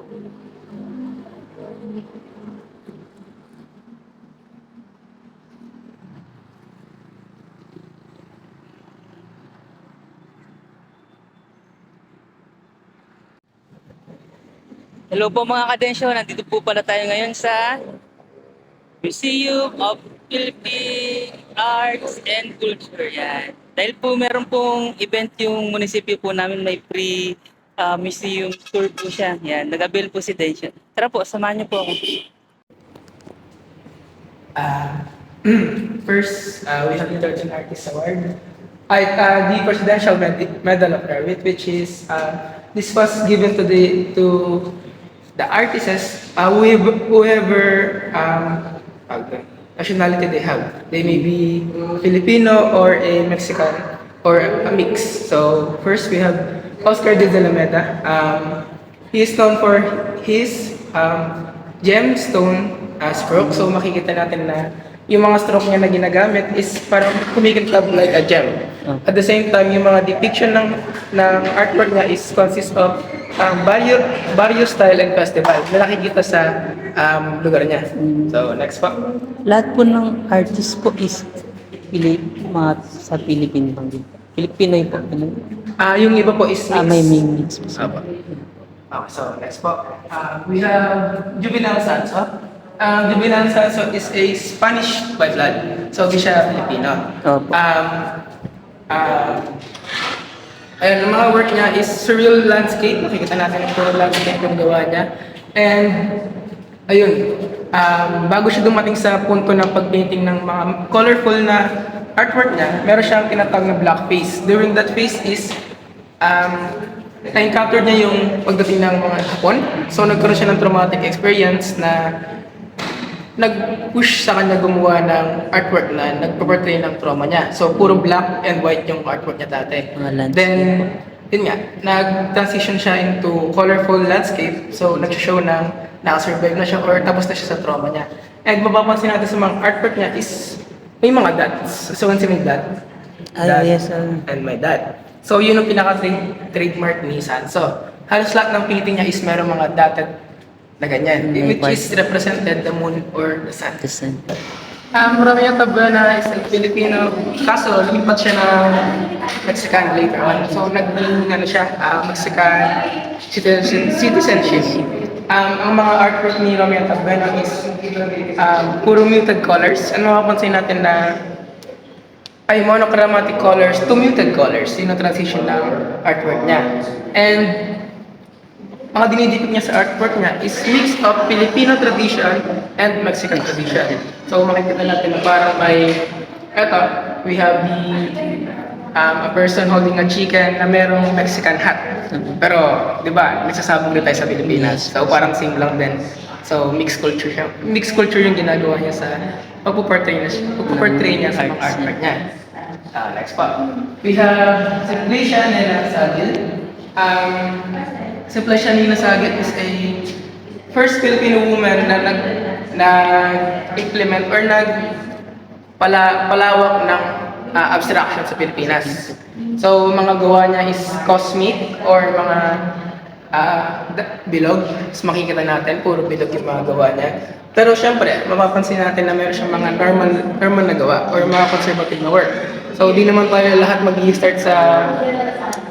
Hello po mga kadensyo, nandito po pala tayo ngayon sa Museum of Philippine Arts and Culture. Yan. Dahil po meron pong event yung munisipyo po namin, may free museum tour po siya. Yan, nag-avail po si Densyo. Tara po, samahan niyo po ako. Uh, First, we have the 13 Artist Award. The Presidential Medal of Merit, which is this was given to the artists, whoever nationality they have. They may be Filipino or a Mexican or a mix. So first we have Oscar de la Meda. He is known for his gemstone stroke. So makikita natin na yung mga stroke niya na ginagamit is parang kumikintab like a gem. At the same time, yung mga depiction ng artwork niya is consists of Barrio Style and Festival na nakikita sa lugar niya. So next po. Lahat po ng artist po is mga sa Philippine lang din. Filipinoy po. Yung iba po is mix. May mix po. Opo. Okay, so next po. We have Juvenal Sanso. Juvenal Sanso is a Spanish by blood. So, di siya Filipino. Opo. Ayun, ang mga work niya is surreal landscape. Nakikita natin ang surreal landscape yung gawa niya. And, ayun, bago siya dumating sa punto ng pag-painting ng mga colorful na artwork niya, meron siyang tinatawag na black phase. During that phase is, na-encounter niya yung pagdating ng mga Hapon. So, nagkaroon siya ng traumatic experience na nag-push sa kanya gumawa ng artwork na nagpo-portray ng trauma niya. So, puro black and white yung artwork niya dati. Then, yun nga, nag-transition siya into colorful landscape. So, nag-show ng nakasurvive na siya or tapos na siya sa trauma niya. And mapapansin natin sa mga artwork niya is may mga dots. So, once may dot, Yes, and my dad. So, yun ang pinaka-trademark ni Sanso. Halos lahat ng painting niya is merong mga dotted na ganyan, which is represented the moon or the sun. Marami yung tabla na isang Filipino, kaso lumipat siya ng Mexican later on. So naging Mexican citizenship. Ang mga artwork ni Romeo Tabueno is puro muted colors. Ano mapapansin natin na ay monochromatic colors to muted colors. Yun ang transition ng artwork niya. And mga dinidikit niya sa artwork niya is mix of Filipino tradition and Mexican tradition. So makikita natin na parang may, eto, we have a person holding a chicken na merong Mexican hat. Pero, di ba, nagsasabog na tayo sa Pilipinas. So parang same lang din. So mixed culture siya. Mixed culture yung ginagawa niya sa pagpuportray niya sa mga artwork niya. Next po. We have Simplicia Nena Sagil. Simplicia Nena Sagil is a first Filipino woman na nag-implement or palawak ng abstraction sa Pilipinas. So, mga gawa niya is cosmic or mga bilog. So, makikita natin, puro bilog yung mga gawa niya. Pero syempre, mapapansin natin na meron siyang mga normal na gawa or mga conservative na work. So, di naman tayo lahat mag-i-start sa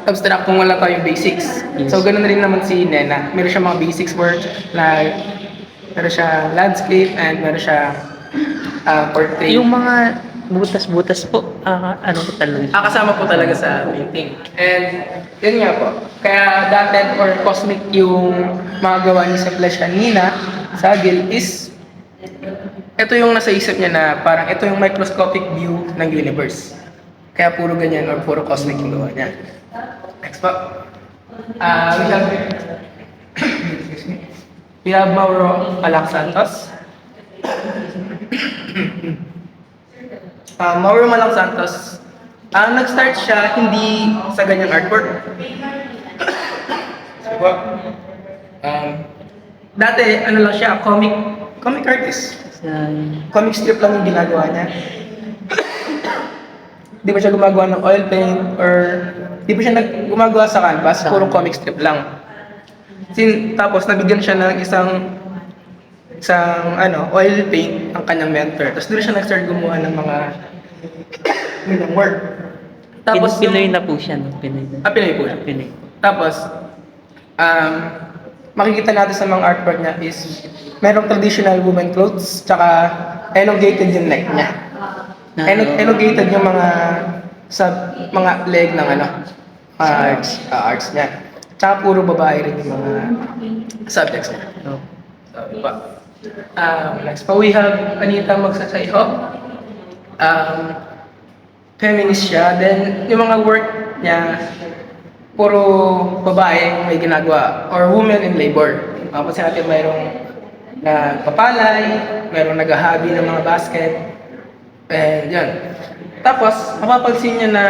abstract kung wala tayong basics. Yes. So, ganun rin naman si Nena. Meron siyang mga basics work na meron siya landscape and meron siya portrait. Yung mga butas-butas po, ano po talaga? Kasama po talaga sa painting. And yun nga po, kaya dotted or cosmic yung mga gawa ni Simplicia Nena Sagil is ito yung nasa isip niya na parang ito yung microscopic view ng universe. Kaya puro ganyan or puro cosmic yung gawa niya. Next po. We have Mauro Malac Santos. Mauro Malac Santos, nag-start siya hindi sa ganyang artwork. Diba? Dati, ano lang siya, comic artist. Comic strip lang yung ginagawa niya. Di ba siya gumagawa ng oil paint or di ba siya gumagawa sa canvas, puro comic strip lang. Tapos nabigyan siya ng isang oil paint ang kanyang mentor. Tapos doon siya nag-start gumawa ng mga work. Tapos Pinoy na po siya, no? Pinoy na. Pinoy po siya. Pinoy. Tapos, makikita natin sa mga artwork niya is merong traditional women clothes, tsaka elongated yung neck niya. Elongated yung mga leg ng arts niya. Tsaka puro babae rin yung mga subjects niya. No. So, diba? Next pa, we have Anita Magsasayho. Feminist siya. Then, yung mga work niya, puro babae may ginagawa or women in labor. Kasi natin mayroong nagpapalay, mayroong naghahabi ng mga basket, and yan. Tapos, mapapansin niya na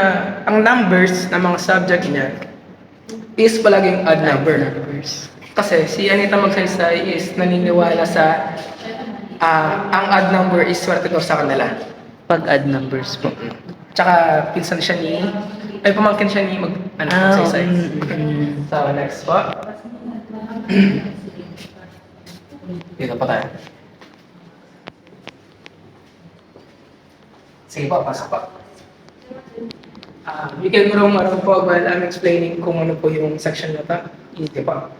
ang numbers ng mga subject niya is palaging odd numbers. Kasi si Anita Magsaysay is naniniwala sa ang odd number is swerte ko sa kanila. Pag-add numbers po. Tsaka pinsan siya pamangkin siya ni Magsaysay. So, next po. Dito pa tayo. Sige po, pasok po. You can roam around po while I'm explaining kung ano po yung section na ito. Dito po.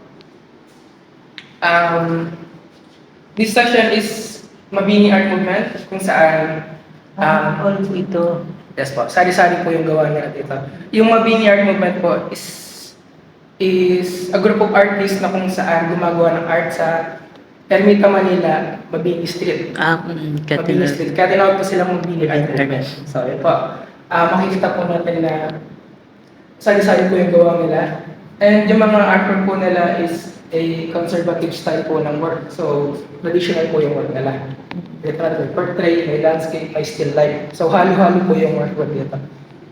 This section is Mabini Art Movement, kung saan all po ito. yes po, sari-sari po yung gawa nila dito. Yung Mabini Art Movement po is a group of artists na kung saan gumagawa ng art sa Ermita, Manila, Mabini Street. Mabini Street. Kaya tinawag po silang Mabini Art Movement. So, yun po. Makikita po natin na sari-sari po yung gawa nila. And yung mga artwork po nila is a conservative style po ng work. So, traditional po yung work nila. May portrait, may landscape, may still life. So, halo-halo po yung artwork dito.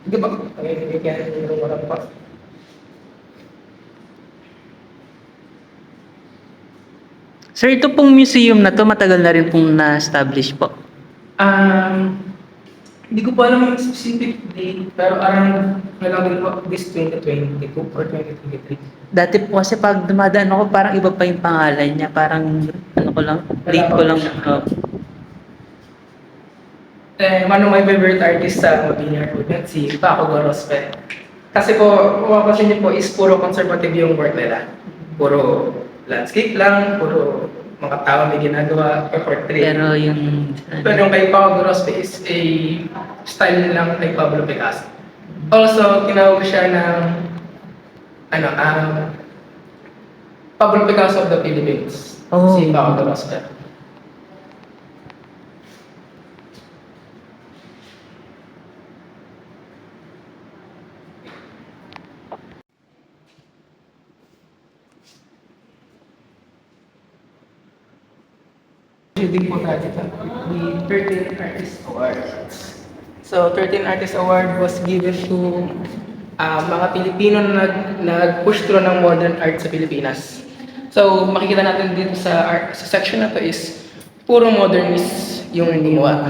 Hindi ba? Okay, kaya yung marap pa. Sir, ito pong museum na to matagal na rin pong na-establish po. Hindi ko pa alam yung specific date, pero around nagagawin po this 2022 or 2023. Dati po kasi pag dumadaan ako, parang iba pa yung pangalan niya. Parang, date ko lang. One of my favorite artists sa Mabini Art Movement, si Paco Gorospe. Kasi po, kung mapapansin niyo po, is puro conservative yung work nila. Puro landscape lang, puro mga tao may ginagawa, or portrait. Pero yung... Pero yung kay Paco Gorospe is a style lang kay Pablo Picasso. Also, tinawag siya ng Pablo Picasso of the Philippines. Oh. Si Paco Gorospe. Hindi po tayo dito. The 13th Artist Award. So, 13th Artist Award was given to mga Pilipino na nag-push through ng modern art sa Pilipinas. So, makikita natin dito sa section na to is puro modernist yung gumawa.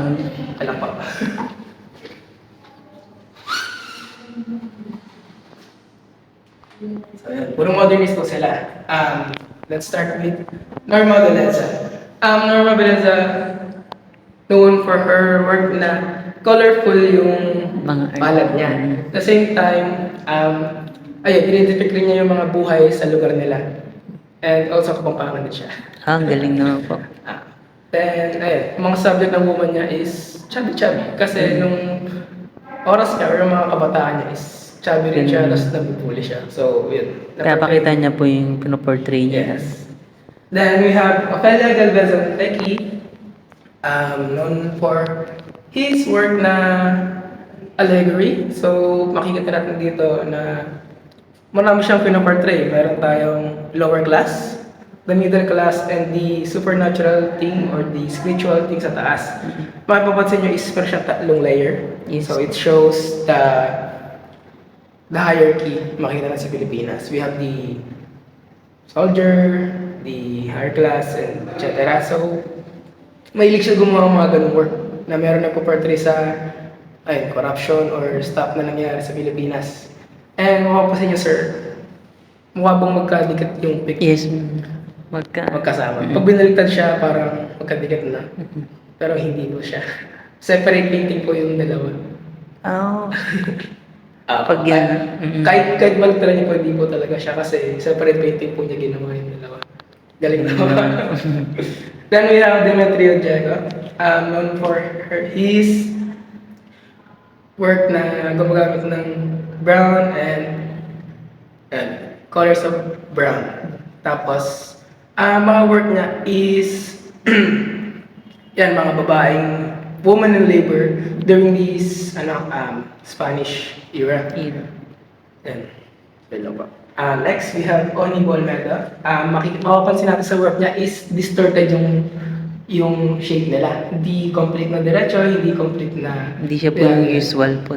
Alam pa. So, yun. Puro modernist po sila. Let's start with Norma Beleza. Norma Beleza, known for her work na colorful yung Mga palette niya. At the same time, i-identify rin niya yung mga buhay sa lugar nila. And also, Kapampangan din siya. Ang galing naman po. Then, mga subject ng woman niya is chubby-chubby. Kasi nung oras niya, or yung mga kabataan niya is chubby rin siya, tapos nabubuli siya. So, yun. Kaya pakita niya po yung pinoportray niya. Yes. Then we have Ofelia Galvez Antequi, known for his work na allegory. So, makikita natin dito na marami siyang pinoportray. Meron tayong lower class, the middle class, and the supernatural thing or the spiritual thing sa taas. Mapapansin nyo is meron siyang tatlong layer. Yes. So, it shows the hierarchy makikita natin sa Pilipinas. We have the soldier, the higher class, and etc. So, mahilig siya gumawa ng mga ganung work na meron na po-portray sa corruption or stuff na nangyari sa Pilipinas. And mapapansin niyo, sir, mukha bang magkadikit yung pic Yes. magkasama. Pag binaliktad siya, parang magkadikit na. Pero hindi po siya. Separate painting po yung dalawa. Oh. Pag yan. kahit baliktaran niyo po, hindi po talaga siya kasi separate painting po niya ginawa yung dalawa. Galing naman. Then we have Demetrio Diego, known for his work na gumagamit ng brown and colors of brown. Tapos, mga work niya is yan, mga babaeng woman in labor during this Spanish era. Yan. Hello po. Next, we have Oni Bolmeda. Mapapansin natin sa work niya is distorted yung shape nila. Hindi complete na diretso, hindi complete na... Hindi siya po yung usual po.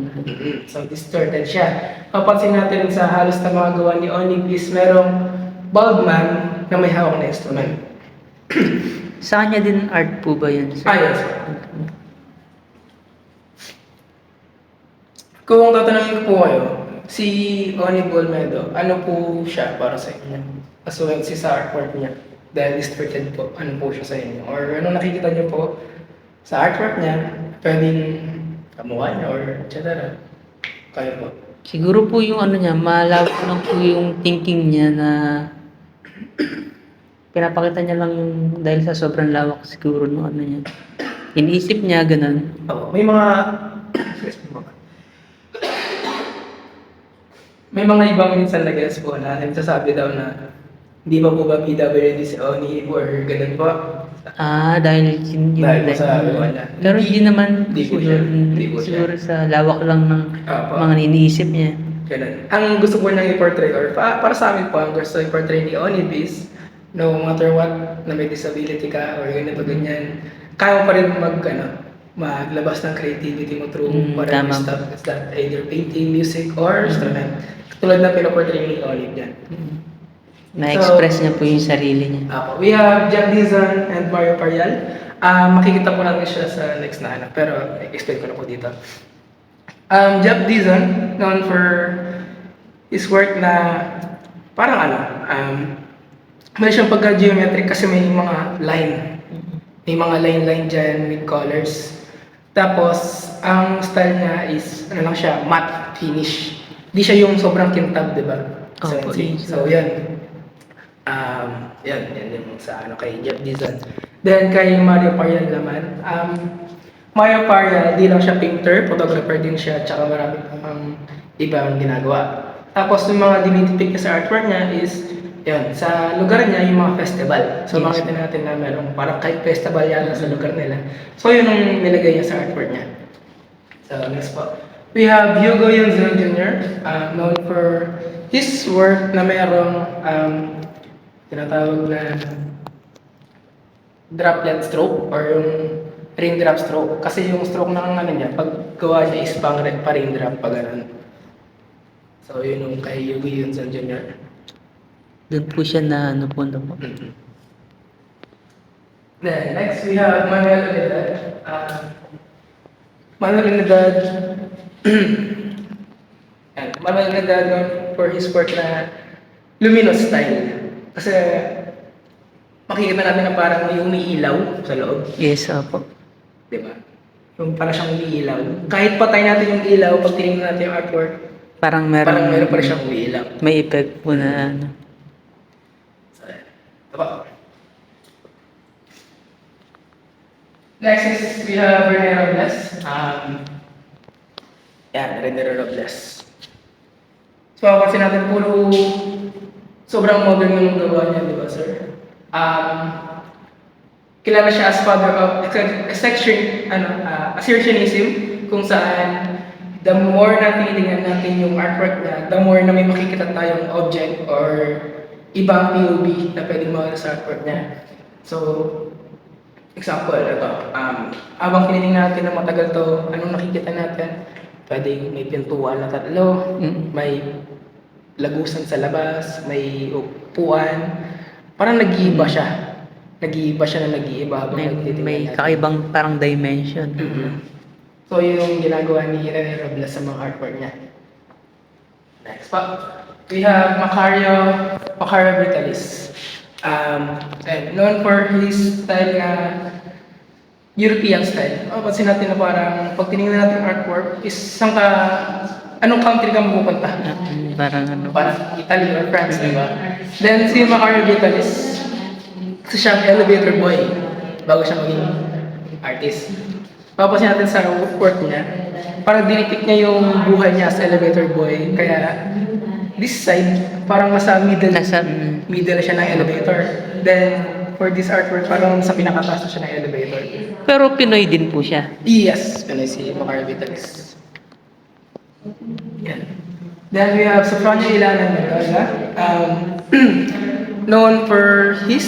So, distorted siya. Mapapansin natin sa halos na mga gawa ni Oni is merong bald man na may hawak na instrument. Sa kanya din art po ba yun, sir? Yes. Kung tatanungin ko po kayo, si Oni Bolmedo, ano po siya para sa inyo? Assume si sa artwork niya. Dahil distorted po, ano po siya sa inyo? Or ano nakikita niyo po sa artwork niya, pwedeng kamukha niya or etc. Kayo po. Siguro po yung ano niya, malawak lang po yung thinking niya na pinapakita niya lang yung dahil sa sobrang lawak siguro ng ano niya. Iniisip niya ganun. May mga may mga ibang minsan na guess po na nagsasabi daw na hindi pa po ba PWD si Oni or ganun po. Dahil yun Dahil po sa wala. Pero hindi naman Hindi po siguro, siya. Hindi po siya. siguro sa lawak lang ng Opo. mga iniisip niya. Ganun. Ang gusto ko niyang i-portray or para sa amin po, ang gusto i-portray ni Oni is no matter what na may disability ka or ganito ganyan, kaya mo pa rin maglabas ng creativity mo through whatever tama. stuff. It's that either painting, music, or instrument. Tulad na pinaportray ni Oli dyan. Na-express niya po yung sarili niya. We have Jack Dizon and Mario Parial. Makikita po natin siya sa next na pero explain ko na po dito. Jack Dizon, known for his work na parang may siyang pagka-geometric kasi may mga line. May mga line-line dyan with colors. Tapos, ang style niya is, lang siya, matte finish. Di siya yung sobrang kintab, di ba? Opo, So, yan. Yan yung sa kay Jeff Dizon. Then, kay Mario Parial naman. Mario Parial, di lang siya painter, photographer din siya, tsaka marami pang ibang ginagawa. Tapos, yung mga dinidepict niya sa artwork niya is, yan, sa lugar niya, yung mga festival. So, makita natin na meron parang kahit festival yata sa lugar nila. So, yun ang nilagay niya sa artwork niya. So, next po. We have Hugo Yunzon Jr., known for his work na merong tinatawag na droplet stroke or yung raindrop stroke. Kasi yung stroke ng niya, pag gawa niya is pang raindrop, pa ganun. So, yun yung kay Hugo Yunzon Jr. Doon po siya na napunta po. Then, next we have Manuel Unidad. Manuel Unidad, Manuel Unidad known for his work na luminous style. Kasi makikita natin na parang may umiilaw sa loob. Yes, opo. Diba? Yung parang siyang umiilaw. Kahit patay natin yung ilaw, pag tinignan natin yung artwork, Parang meron pa rin siyang umiilaw. may effect po na ano. Next is we have Rene Robles. Rene Robles. So, kasi natin puro sobrang modern yung gawa niya, di ba, sir? Kilala siya as father of assertionism, kung saan the more na tinitingnan natin yung artwork niya, the more na may makikita tayong object or ibang POV na pwedeng mawala sa artwork niya. So, example, habang tinitingnan natin na matagal to, anong nakikita natin? Pwedeng may pintuan na tatlo, may lagusan sa labas, may upuan. Parang nag-iiba siya. Nag-iiba siya na nag-iiba habang nagtitingnan May natin. kakaibang parang dimension. So, yun yung ginagawa ni Rene Robles sa mga artwork niya. Next pa. We have Macario Brutalis. And known for his style na European style. Pansin natin na parang pag tinignan natin yung artwork is anong country ka mapupunta? Parang ano. Parang Italy or France, di ba? Then si Macario Vitalis, kasi siyang elevator boy bago siya maging artist. Papasin natin sa work niya, parang dinipict niya yung buhay niya as elevator boy. Kaya this side, parang middle siya ng elevator. Then for this artwork, parang sa pinakataas na siya ng elevator. Pero Pinoy din po siya. Yes, Pinoy si Macario Vitalis. Yan. Then we have Sofronio Ilanan Mendoza, known for his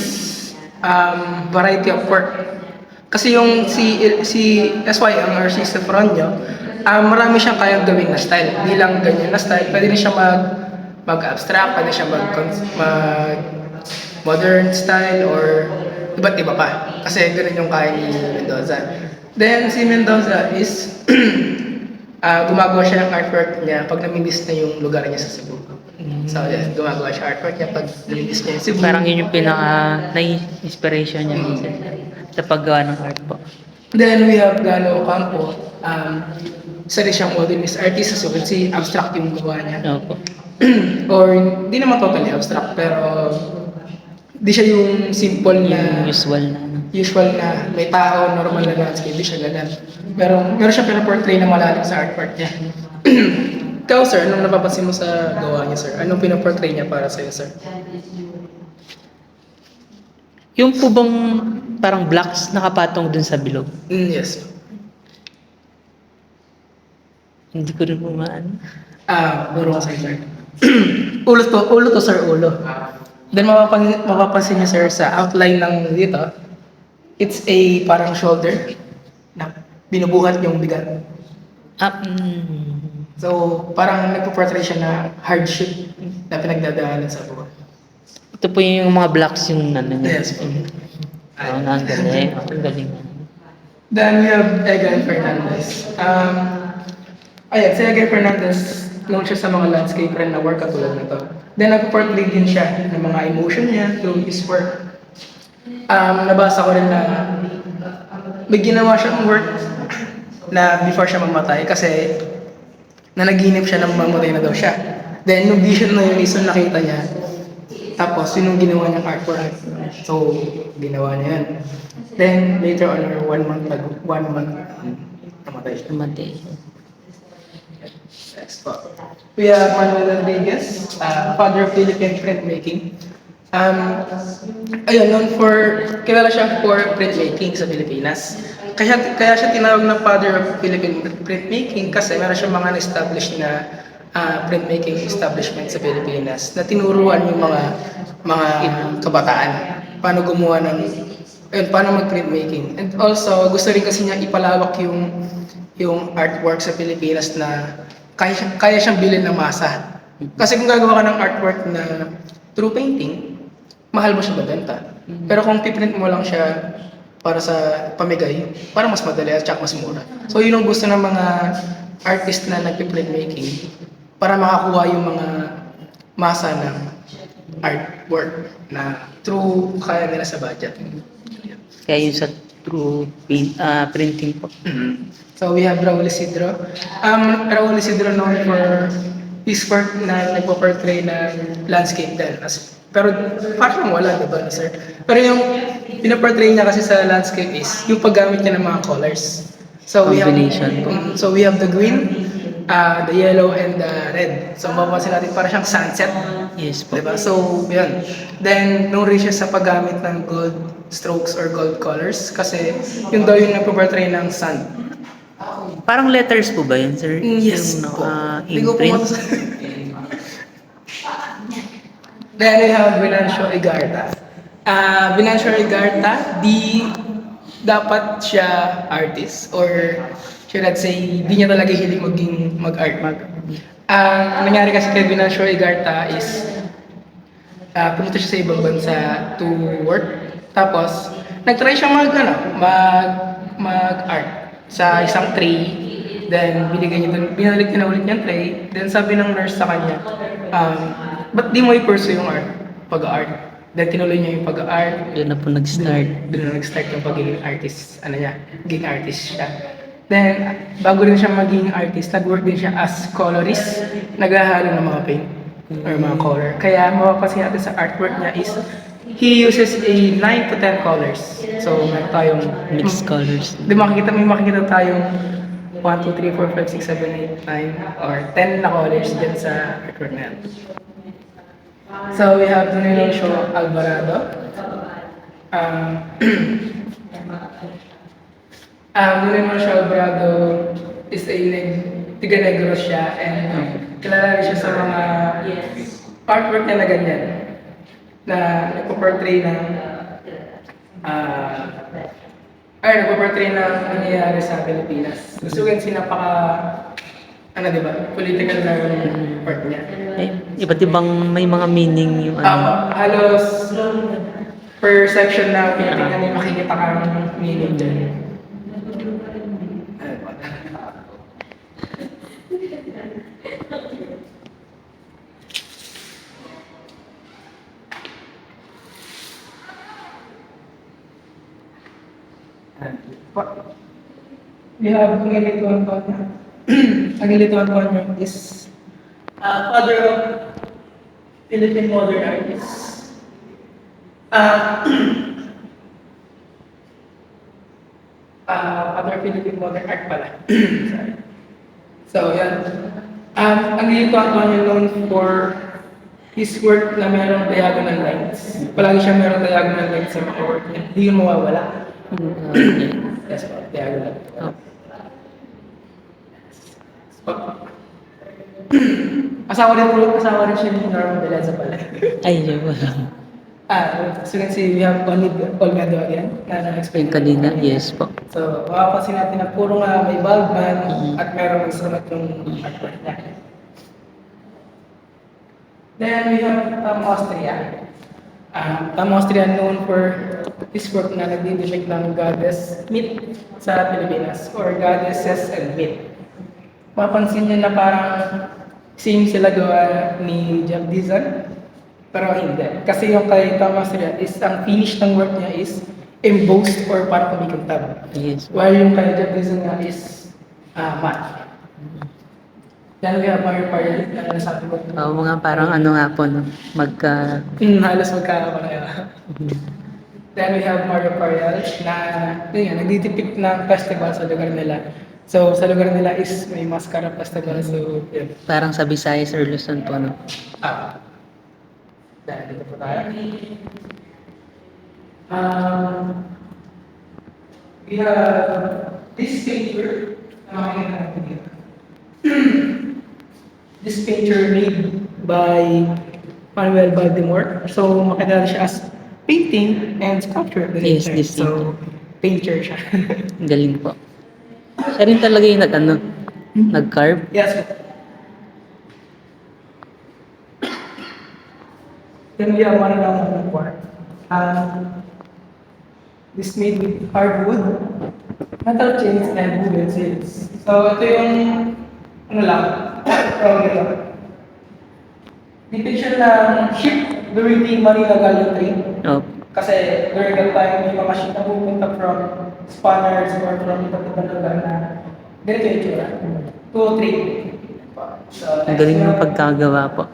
variety of work. Kasi yung si SYM or si Sofronio, marami siyang kayang gawin na style. Di lang ganyan na style, pwede rin siya mag-abstract, pwede siya mag modern style or iba't iba pa. Kasi ganun yung kaya ni Mendoza. Then si Mendoza is gumagawa siya ng artwork niya pag namimiss na yung lugar niya sa Cebu. So, yes, gumagawa siya artwork niya pag namimiss niya yung Cebu. Parang yun yung na-inspiration niya sa paggawa ng art po. Then we have Galo Ocampo. Isa rin siyang modernist artist sa Cebu. Si abstract yung gawa niya. Opo. Or hindi naman totally abstract, pero di siya yung simple na Usual na. may tao, normal na landscape, di siya ganun. Pero meron siya pinaportray na malalim sa artwork niya. Ikaw, sir, anong napapansin mo sa gawa niya, sir? Anong pinaportray niya para sa'yo, sir? Yung po bang parang blocks nakapatong dun sa bilog? Yes. Hindi ko rin po maano. Puro ka, sir. Ulo to, sir, ulo. Then mapapansin niyo, sir, sa outline ng dito, it's a parang shoulder na binubuhat yung bigat. So, parang nagpo-portray siya na hardship na pinagdadaanan sa buhay. Ito po yung mga blocks yung ano niya. Yes. Ang galing. Ang galing. Then we have Egan Fernandez. Si Egan Fernandez, known siya sa mga landscape rin na work katulad na to. Then nagpo-portray din siya ng mga emotion niya through his work. Nabasa ko rin na may ginawa siyang work na before siya mamatay kasi nanaginip siya na mamatay na daw siya. Then yung vision na yun is yung nakita niya. Tapos yun yung ginawa niyang artwork. So, ginawa niya yan. Then later on, or 1 month, namatay siya. Next po. We have Manuel Rodriguez, father of Philippine printmaking. Kilala siya for printmaking sa Pilipinas. Kaya siya tinawag na father of Philippine printmaking kasi meron siya mga established na printmaking establishment sa Pilipinas na tinuruan yung mga kabataan paano gumawa paano mag-printmaking. And also, gusto rin kasi niya ipalawak yung artwork sa Pilipinas na kaya siyang bilhin ng masa. Kasi kung gagawa ka ng artwork na through painting, mahal mo siya mabenta. Pero kung piprint mo lang siya para sa pamigay, parang mas madali at mas mura. So yun ang gusto ng mga artist na nagpiprint making para makakuha yung mga masa ng artwork na true kaya nila sa budget. Kaya yung sa true printing po. So we have Raul Isidro. Raul Isidro known for his work na nagpo-portray ng landscape din. Pero parang wala, diba, sir? Pero yung pinaportray niya kasi sa landscape is yung paggamit niya ng mga colors. So Combination. We have the green, the yellow, and the red. So mapapansin natin parang siyang sunset. Yes po. Diba? So, yun. Then, known rin siya sa paggamit ng gold strokes or gold colors kasi yun daw yung nagpo-portray ng sun. Parang letters po ba yun, sir? Yes Yung, po. imprint? Then we have Venancio Igarta. Venancio Igarta, dapat siya artist or should I say, di niya talaga hiling mag-art. Ang nangyari kasi kay Venancio Igarta is pumunta siya sa ibang bansa to work. Tapos, nag-try siya mag-art sa isang tray. Then, binalik niya na ulit yung tray. Then, sabi ng nurse sa kanya, ba't di mo i-pursue yung art? Pag-art. Dahil tinuloy niya yung pag-art. Doon na po nag-start. Doon na nag-start yung pagiging artist. Ano niya? Maging artist siya. Then, bago rin siya maging artist, nag-work din siya as colorist. Naghahalo ng mga paint or mga color. Kaya mapapansin natin sa artwork niya is he uses a 9 to 10 colors. So, meron tayong Mixed colors. may makikita tayong 1, 2, 3, 4, 5, 6, 7, 8, 9, or 10 na colors dyan sa artwork na yan. So, we have Donacio Alvarado. Donacio Alvarado is a tiga Negros siya and kilala rin siya sa mga artwork niya na ganyan na nagpo-portray ng nagpo-portray ng nangyayari sa Pilipinas. Gusto ko kasi political na yung part niya. Iba't ibang may mga meaning yung Halos per section na pinitingnan niyo makikita ka ng meaning dyan. We have Angelito Antonio. Angelito Antonio is father of Philippine modern artists. Father of Philippine modern art pala. Sorry. So, yan. Angelito Antonio known for his work na merong diagonal lines. Palagi siya merong diagonal lines sa mga work niya. Hindi yun mawawala. Yes, po. Diagonal. Asawa rin siya ni Norman Beleza pala. Ay, yun wala. So you can see we have Olmedo again na na-explain Kanina, yes po. So, makapansin natin na puro nga may bulb man at merong instrument yung artwork niya. Then we have Austria. Austria known for this work na nagdi-depict ng goddess myth sa Pilipinas or goddesses and myth. Mapansin niyo na parang same sila gawa ni Jeff Dizon, pero hindi. Kasi yung kay Austria is ang finish ng work niya is embossed or parang kumikintab. Yes. While yung kay Jeff Dizon nga is matte. Then we have Mario Parel, na nasabi ko. Mga parang ano nga po, no? Halos magkakapareho. Then we have Mario Parel na nagdi-depict ng festival sa lugar nila. So sa lugar nila is may Mascara Festival. So yun. Parang sa Visayas or Luzon po, no? Dahil dito po tayo. We have this painter na makikita natin dito. This painter made by Manuel Valdemort. So, makita siya as painting and sculpture. Yes, this so, painter siya. Galing po. Siya rin talaga yung nag-carve. Yes. Then we have one more. This made with hardwood, metal chains, and wooden seals. So, ito yung depiction ng ship during the Manila Galleon trade. Oh. Kasi during that time, may mga ship na pupunta from Spaniards or from iba't ibang lugar na ganito yung tsura. To trade. So, Ang galing ng pagkagawa po.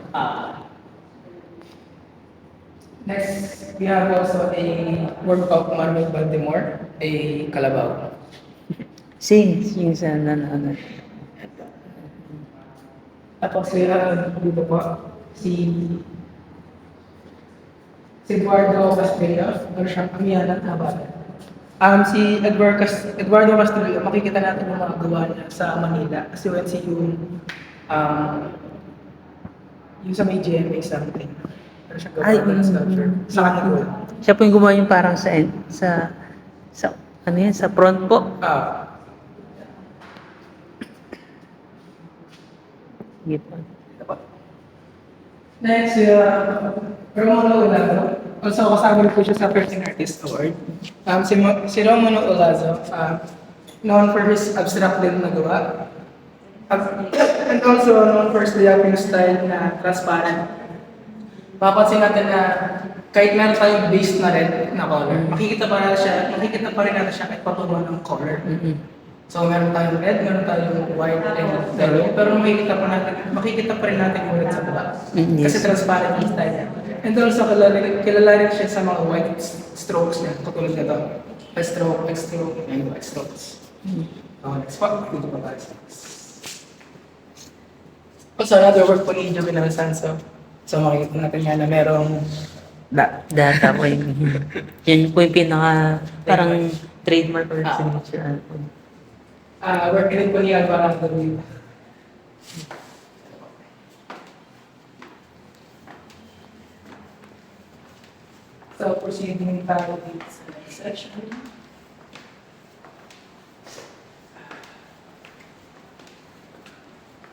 Next, we have also a work of Manuel Valdemort, a kalabaw. Yung sa ano. Tapos we have dito po si Eduardo Castrillo, or siyang kamiyanan haba. Si Eduardo Castrillo, makikita natin yung mga gawa niya sa Manila. Kasi when si yung sa may GMA something. Pero siya gawa ng sculpture. Sa kanila. Siya po yung gumawa yung parang sa ano yan, sa front po. Sige po. Next, Romulo Olazo. Also, kasama rin po siya sa Philippine Artist Award. Si Romulo Olazo, known for his abstract din na gawa. And also known for his Filipino style na transparent. Papansin natin na kahit meron tayong base na red na color, makikita pa rin natin siya kahit patungo ng color. So meron tayong red, meron tayong white and yellow, pero makikita pa rin natin yung red sa baba. Yes. Kasi transparent yung style niya. And also kilala rin siya sa mga white strokes niya, katulad nito. White stroke, and white strokes. Next part, dito pa tayo. Also, another work po ni Joey Alfonso. So makikita natin nga na merong Data po yung, yan po yung pinaka, parang trademark or signature. work din po ni Alvarado dito. So, proceeding tayo dito sa next section.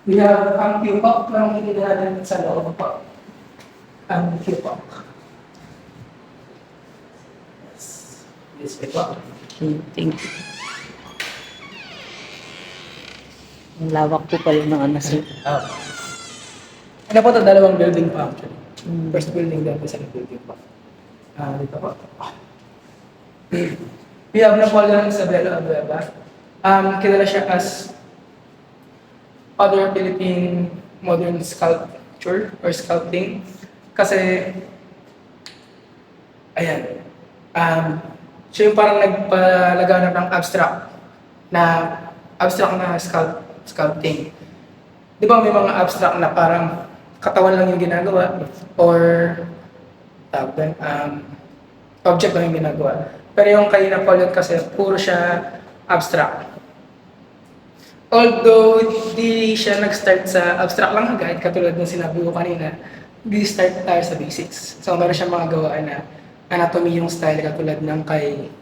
We have ang Q-pop na makikita natin sa loob po. Ang Q-pop. This way po. Thank you. Ang lawak po pala ng ano sir. Ano po ito? Dalawang building po actually. First building daw po, second building po. Dito po. We have Napoleon Isabela Abueva. Kilala siya as other Philippine modern sculpture or sculpting. Kasi, ayan, siya yung parang nagpalaganap ng abstract na sculpting. Di ba may mga abstract na parang katawan lang yung ginagawa or object lang yung ginagawa. Pero yung kay Napoleon kasi puro siya abstract. Although di siya nag-start sa abstract lang agad, katulad ng sinabi ko kanina, di-start tayo sa basics. So meron siya mga gawaan na anatomy yung style katulad ng kay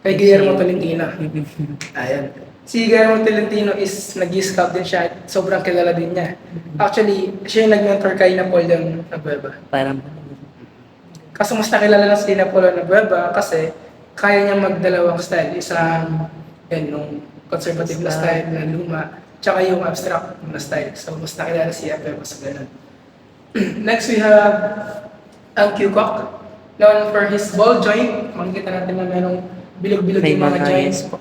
Guillermo Tolentino. Ayan. Si Guillermo Tolentino is nag-scout din siya at sobrang kilala din niya. Actually, siya yung nag-mentor kay Napoleon Abueva. Parang, Kaso mas nakilala lang si Napoleon Abueva kasi kaya niya magdalawang style. Isang yung conservative na style na luma, tsaka yung abstract na style. So mas nakilala si Abueva sa ganun. Next we have ang Q-Cock. Known for his ball joint. Makikita natin na merong bilog-bilog may yung mga mga joints. yes po.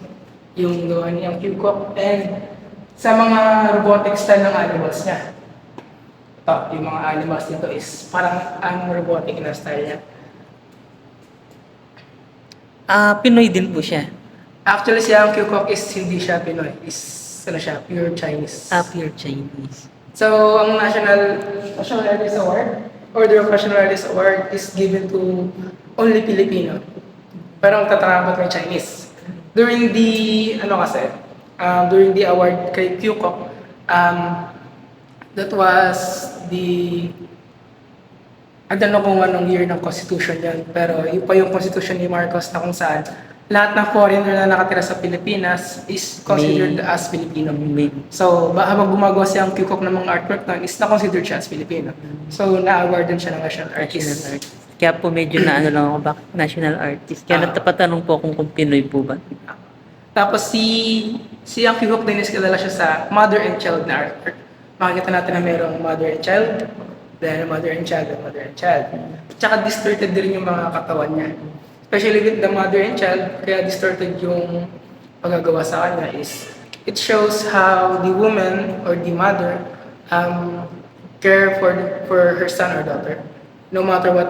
Yung gawa niyang Q-Cock. And sa mga robotic style ng animals niya. Ito, yung mga animals nito is parang ang robotic na style niya. Pinoy din po siya. Actually, si Ang Q-Cock is hindi siya Pinoy. Is pure Chinese. Pure Chinese. So, ang National Artist Award, Order of National Artist Award is given to only Filipino. Pero ang tataka ba't may Chinese? During the award kay Q-Cock, that was I don't know kung anong year ng constitution yan, pero yun pa yung constitution ni Marcos na kung saan lahat ng foreigner na nakatira sa Pilipinas is considered as Filipino. So, habang gumagawa siya ang Q-Cock ng mga artwork na is na-considered siya as Filipino. So, na-awardan siya ng national artist. Kaya po medyo na ano lang ako, bakit national artist. Kaya nagtapatanong po kung Pinoy po ba. Tapos si Ang Q-Cock din is kilala siya sa mother and child na artwork. Makikita natin na mayroong mother and child, then mother and child, and mother and child. Tsaka distorted din yung mga katawan niya. Especially with the mother and child, kaya distorted yung pagagawa sa kanya is it shows how the woman or the mother care for her son or daughter. No matter what,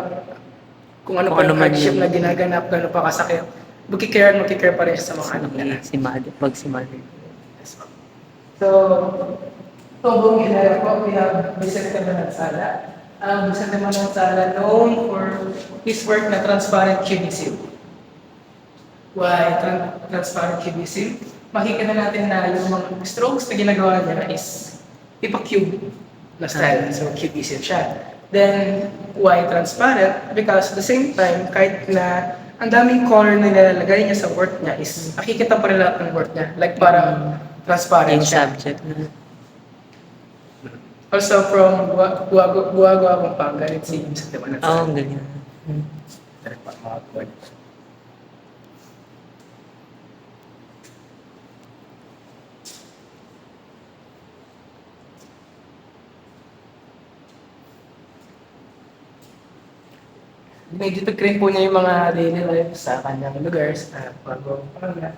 kung ano pa yung hardship na ginaganap, gano'n pa kasakit, magkikare pa rin siya sa mga anak niya. Si mother. So, ito buong ginaya po, we have Vicente Manansala. Vicente Manansala known for his work na transparent cubism. Why transparent cubism? Makikita natin na yung mga strokes na ginagawa niya is ipa-cube na style. So, cubism siya. Then, why transparent? Because at the same time, kahit na ang daming color na nilalagay niya sa work niya is makikita pa rin lahat ng work niya. Like parang transparent Yung siya. subject na. Also from Buagawa, Pampanga, it's si Vicente Manansala. Oo, ganyan. Dinidetect rin po niya yung mga daily life sa kanyang lugar, sa pag-pamilya.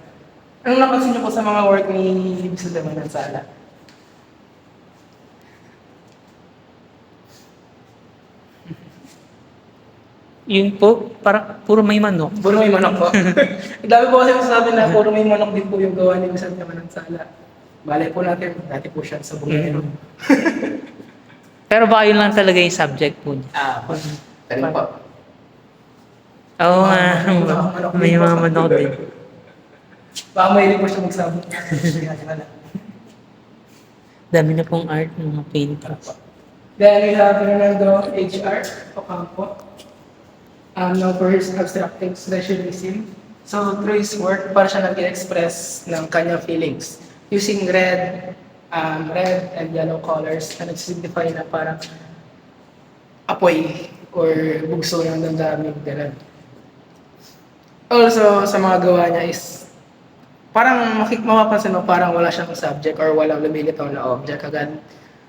Anong napansin niyo po sa mga work ni Mr. Manansala? Yun po, parang puro may manok. Puro may manok po. Ang dami po kasi masasabi na puro may manok din po yung gawa ni Mr. Manansala. Malay po natin, dati po siya sa bungero. Pero baka yun lang talaga yung subject po niya. Po. Ganun po. Oo nga, Manok may din po. mga manok din. Baka may po siya magsabot. Dami na pong art ng mga paintings. Then we have Fernando HR Ocampo. Known for his abstract expressionism. So through his work, para siya nag-express ng kanyang feelings using red and yellow colors na nag-signify na parang apoy or bugso ng damdamin. Ganun. Also, sa mga gawa niya is parang mapapansin mo parang wala siyang subject or walang lumilitaw na object agad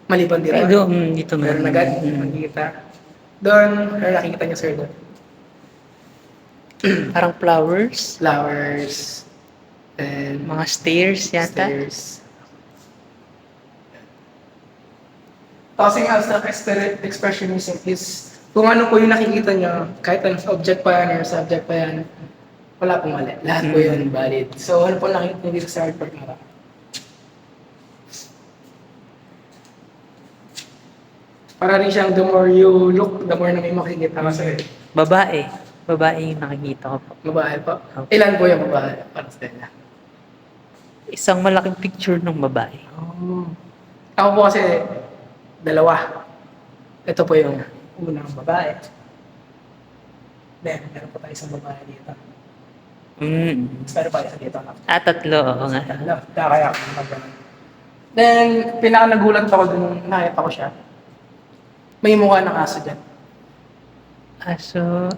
maliban din. Ay, doon, dito Meron agad, makikita. Doon, ano nakikita niyo sir doon? Parang flowers, Flowers, and mga stairs yata. stairs. Tapos yung abstract expressionism is kung ano po yung nakikita niyo, kahit anong object pa yan or subject pa yan, wala pong mali. Lahat po yun valid. So ano po nakikita niyo dito sa artwork na para rin siyang the more you look, the more na may makikita kasi Babae. Babae yung nakikita ko po. babae po. Ilan po yung babae para sa kanya? Isang malaking picture ng babae. Oh. Ako po kasi dalawa. Ito po yung unang babae. Then, meron po tayo isang babae dito. Pero pa isa dito. Tatlo, oo nga. Kaya ako mag-ganon. Then, pinaka nagulat ako dun, nakita ko siya. May mukha ng aso dyan. Aso.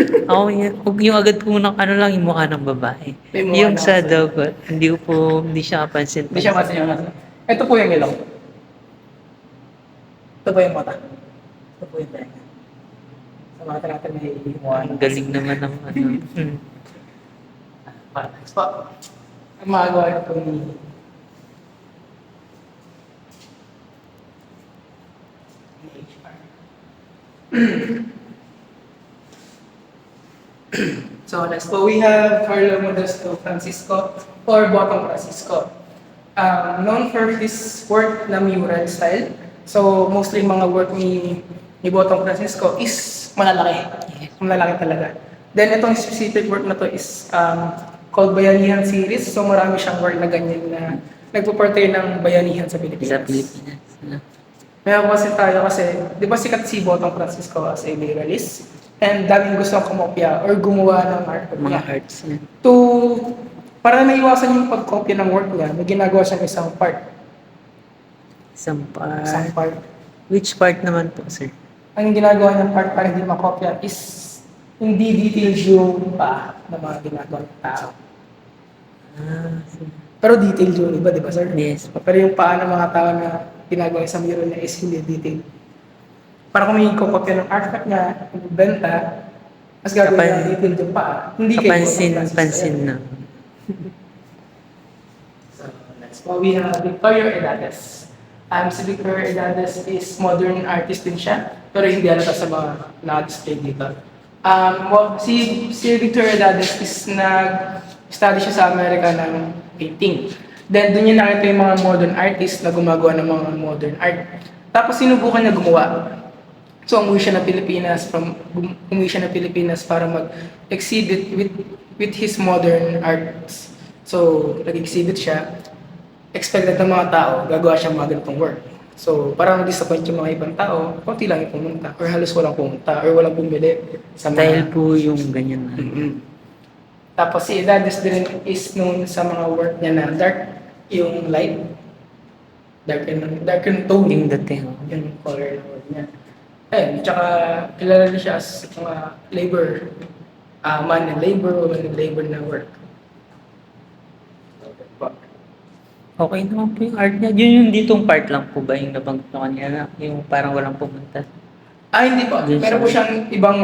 Ako yung agad ko ng ano lang yung mukha ng babae. May mukha Yung ng sa aso. dog, hindi siya kapansin. Hindi siya kasi yung aso. Ito po yung ilong. Ito po yung mata. Ito po yung tenga. Sa mata natin may mukha ng Ang aso. galing naman ng ano. Next po. Ang magagawa na po ni HR. So next po, we have Carlo Modesto Francisco or Botong Francisco. Known for his work na mural style. So mostly mga work ni Botong Francisco is malalaki. Malalaki talaga. Then itong specific work na to is called Bayanihan series. So marami siyang work na ganyan na nagpo-portray ng bayanihan sa Pilipinas. Sa Pilipinas. Meron kasi tayo kasi, di ba sikat si Botong Francisco as a muralist? And daming gustong kumopya or gumawa ng artwork Mga niya. hearts niya. Para naiwasan yung pagkopya ng work niya, may ginagawa siyang isang part. Isang Isang part. part. Which part naman po, sir? Ang ginagawa niyang part para hindi makopya is hindi detailed yung pa ng mga ginagawa ng tao. Pero detailed yung iba, di ba sir? Yes. Pero yung paa ng mga tao na ginagawa sa mural niya is hindi detailed. Para kung may kokopya ng artwork niya, benta, mas gagawin niya detailed yung paa. Hindi kayo Pansin na. So, next po, we have Victoria Edades. Si Victoria Edades is modern artist din siya, pero hindi halata sa mga na-display dito. Si Victoria Edades is nag-study siya sa Amerika ng painting. Then, doon niya nakita yung mga modern artists na gumagawa ng mga modern art. Tapos, sinubukan niya gumawa. So, umuwi siya ng Pilipinas para mag-exhibit with his modern arts. So, nag-exhibit siya. Expected ng mga tao, gagawa siya mga ganitong work. So, parang disappoint yung mga ibang tao, konti lang yung pumunta. Or halos walang pumunta. Or walang bumili. Sa mga... Dahil po yung ganyan na. Tapos si Edades din is known sa mga work niya na dark yung light. Dark yung tone. Yung dating. Yung color ng work niya. Ayun, tsaka kilala niya siya as mga labor, man and labor, woman and labor na work. Okay naman po yung art niya. Yun yung ditong part lang po ba yung nabanggit ko kanina, yung parang walang pumunta. Hindi po. Dun Meron sa- po siyang ibang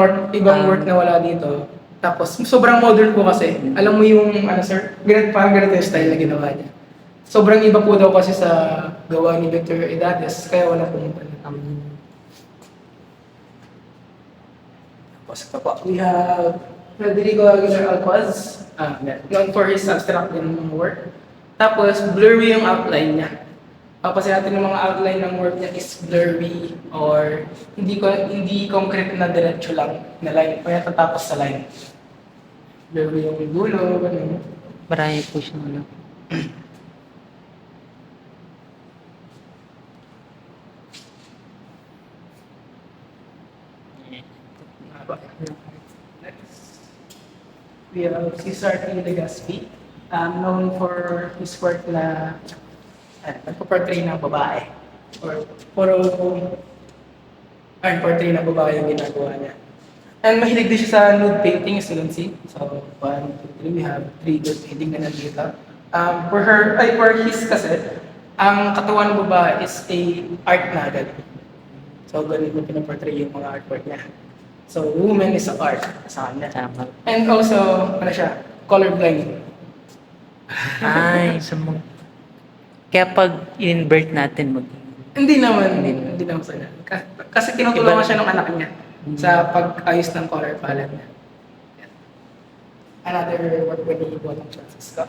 work na wala dito. Tapos, sobrang modern po kasi. Alam mo yung, ano sir, parang ganito yung style na ginawa niya. Sobrang iba po daw kasi sa gawa ni Victor Edades, kaya wala pumunta na. Tapos ito po, we have Federico Aguilar Alquaz, known for his abstract din work. Tapos, blurry yung outline niya. Papasin natin yung mga outline ng work niya is blurry or hindi concrete na diretso lang na line. Kaya tatapos sa line. Blurry yung dulo, ganun. Marami po siyang ano. Next, we have Cesar T. Legazpi, known for his work na nagpo-portray ng babae. Or portray ng babae yung ginagawa niya. And mahilig din siya sa nude painting, as you can see. So, 1, 2, 3, we have 3 nude painting na nandito. For his kasi, ang katawan ng babae is a art na agad. So, ganun yung pinaportray yung mga artwork niya. So, woman is a art sa kanya. Tama. And also, ano siya, colorblind. Ay, sa mga... Kaya pag invert natin mag... Hindi naman sa ganun. Kasi tinutulungan Iba- siya ng anak niya sa pag-ayos ng color palette niya. Yan. Another work with the Bottom Francisco.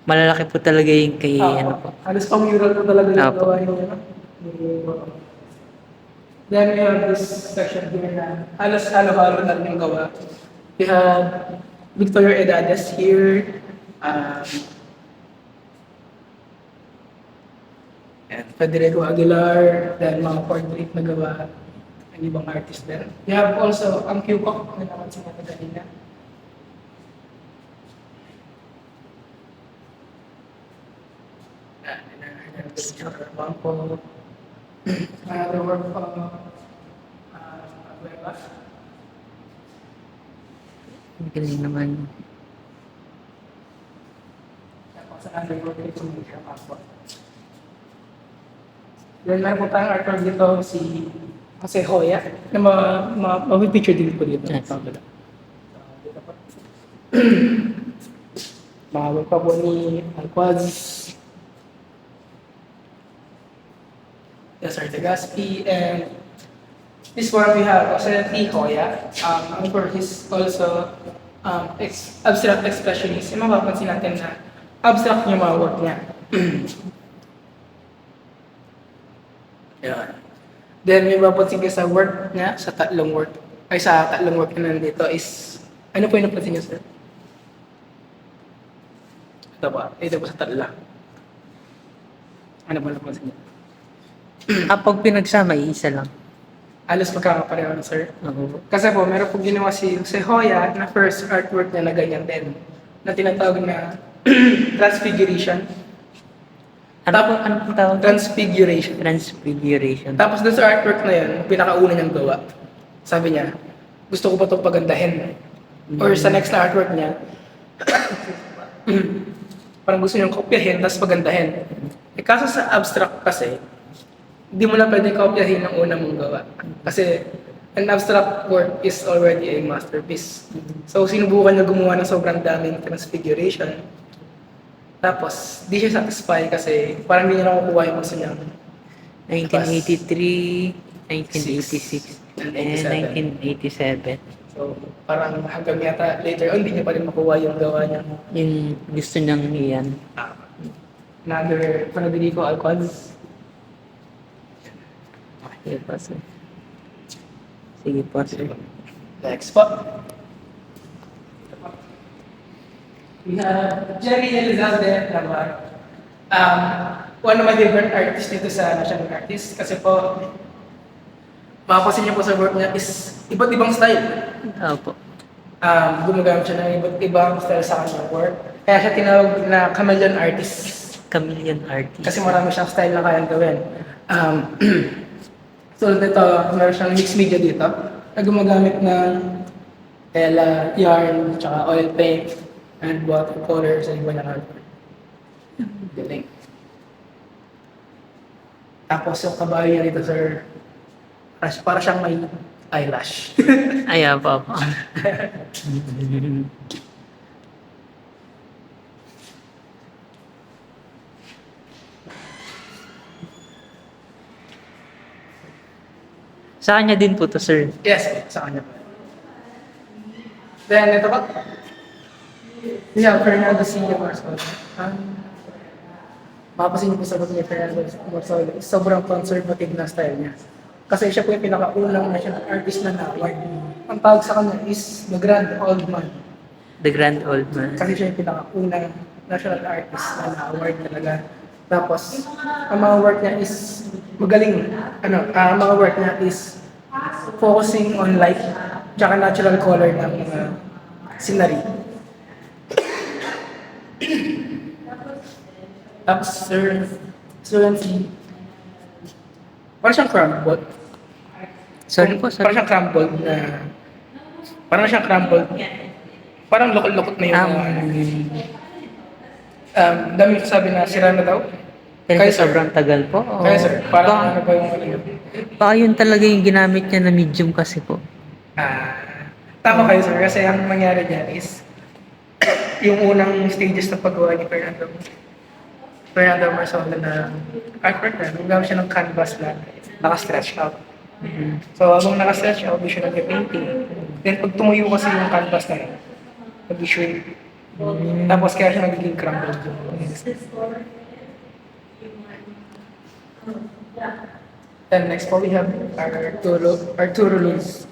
Malalaki po talaga yung kay ano po. Halos pang mural po talaga yung Apo. gawa yung ano. Yung Bottom. Then we have this section here na halos halo-halo na rin yung gawa. We have Victoria Edades here. And Federico Aguilar, then mga portrait na gawa ng ibang artist din. We have also ang Q-Pop na napansin natin kanina. Bangko. Another work from Abueva. Ang galing naman. Tapos another work dito ng Bangko. Then meron po tayong artwork dito si Jose Hoya na ma-picture din po dito. Yes. Dito po. Mga work pa po ni Alquaz. Yes, Legazpi, and this one we have Jose T. Hoya. For his also abstract expressionism. Mapapansin natin na abstract yung mga work niya. Yan. Then may mapapansin ka sa work niya, sa tatlong work na nandito is, ano po yung napansin niyo, sir? Ito po sa tatlo. Ano po napansin niyo? Kapag pinagsama, isa lang. Alos magkakapareho na, sir. Oo. Kasi po, meron po ginawa si Hoya na first artwork niya na ganyan din. Na tinatawag na transfiguration. Ano pong tawag? Transfiguration. Transfiguration. Tapos doon sa artwork na yun, pinakauna niyang gawa. Sabi niya, gusto ko pa itong pagandahin. Or sa next na artwork niya, parang gusto niyang kopyahin, tapos pagandahin. Kaso sa abstract kasi, hindi mo na pwede kopyahin ang una mong gawa. Kasi an abstract work is already a masterpiece. So sinubukan niya gumawa ng sobrang daming transfiguration. Tapos, di siya satisfy kasi parang hindi niya nakukuha yung gusto niya. 1983, 1986, and 1987. So, parang hanggang yata later on, hindi niya pa rin makuha yung gawa niya. Yung gusto niyang iyan. Another Federico Alquaz. Sige po, sir. Sige po, sir. Next po. We have Jerry Elizalde naman. One of my favorite artists dito sa National Artist kasi po, makapasin niyo po sa work niya is iba't ibang style. Opo. Gumagamit siya ng iba't ibang style sa kanyang work. Kaya siya tinawag na chameleon artist. Chameleon artist. Kasi marami siyang style na kayang gawin. So dito, meron siyang mixed media dito na gumagamit ng tela, yarn, tsaka oil paint, and watercolor sa iba ng artwork. Galing. Tapos yung kabayo niya dito, sir, para siyang may eyelash. Ayan po po. Sa kanya din po to, sir. Yes, sa kanya po. Then, ito pa. We have Fernando C. Marcelo. Mapapansin niyo po sa pag ni Fernando Marcelo, sobrang conservative na style niya. Kasi siya po yung pinakaunang national artist na na-award. Ang tawag sa kanya is the Grand Old Man. The Grand Old Man. Kasi siya yung pinakaunang national artist na na-award talaga. Tapos, ang mga work niya is magaling. Ang mga work niya is focusing on light tsaka natural color ng mga scenery. Tapos, Sir MC, parang siyang crumbled. Sorry po, sorry. Parang siyang crumbled na, parang siyang crumbled. Parang lukot-lukot na yung dami ko sabi na sira na daw. Kasi Kaya, sir. sobrang tagal po. Oo. Kaya sir, parang Baka- ano ba yung ano yun? Baka yun talaga yung ginamit niya na medium kasi po. Tama kayo sir, kasi ang nangyari dyan is yung unang stages na paggawa ni Fernando Marzola na artwork na, gumawa siya ng canvas na naka-stretch out. So habang naka-stretch out, di siya nag-painting. Then pag tumuyo kasi yung canvas na yun, nag-shrink. Tapos kaya siya nagiging crumbled. Then next po we have Arturo Luz.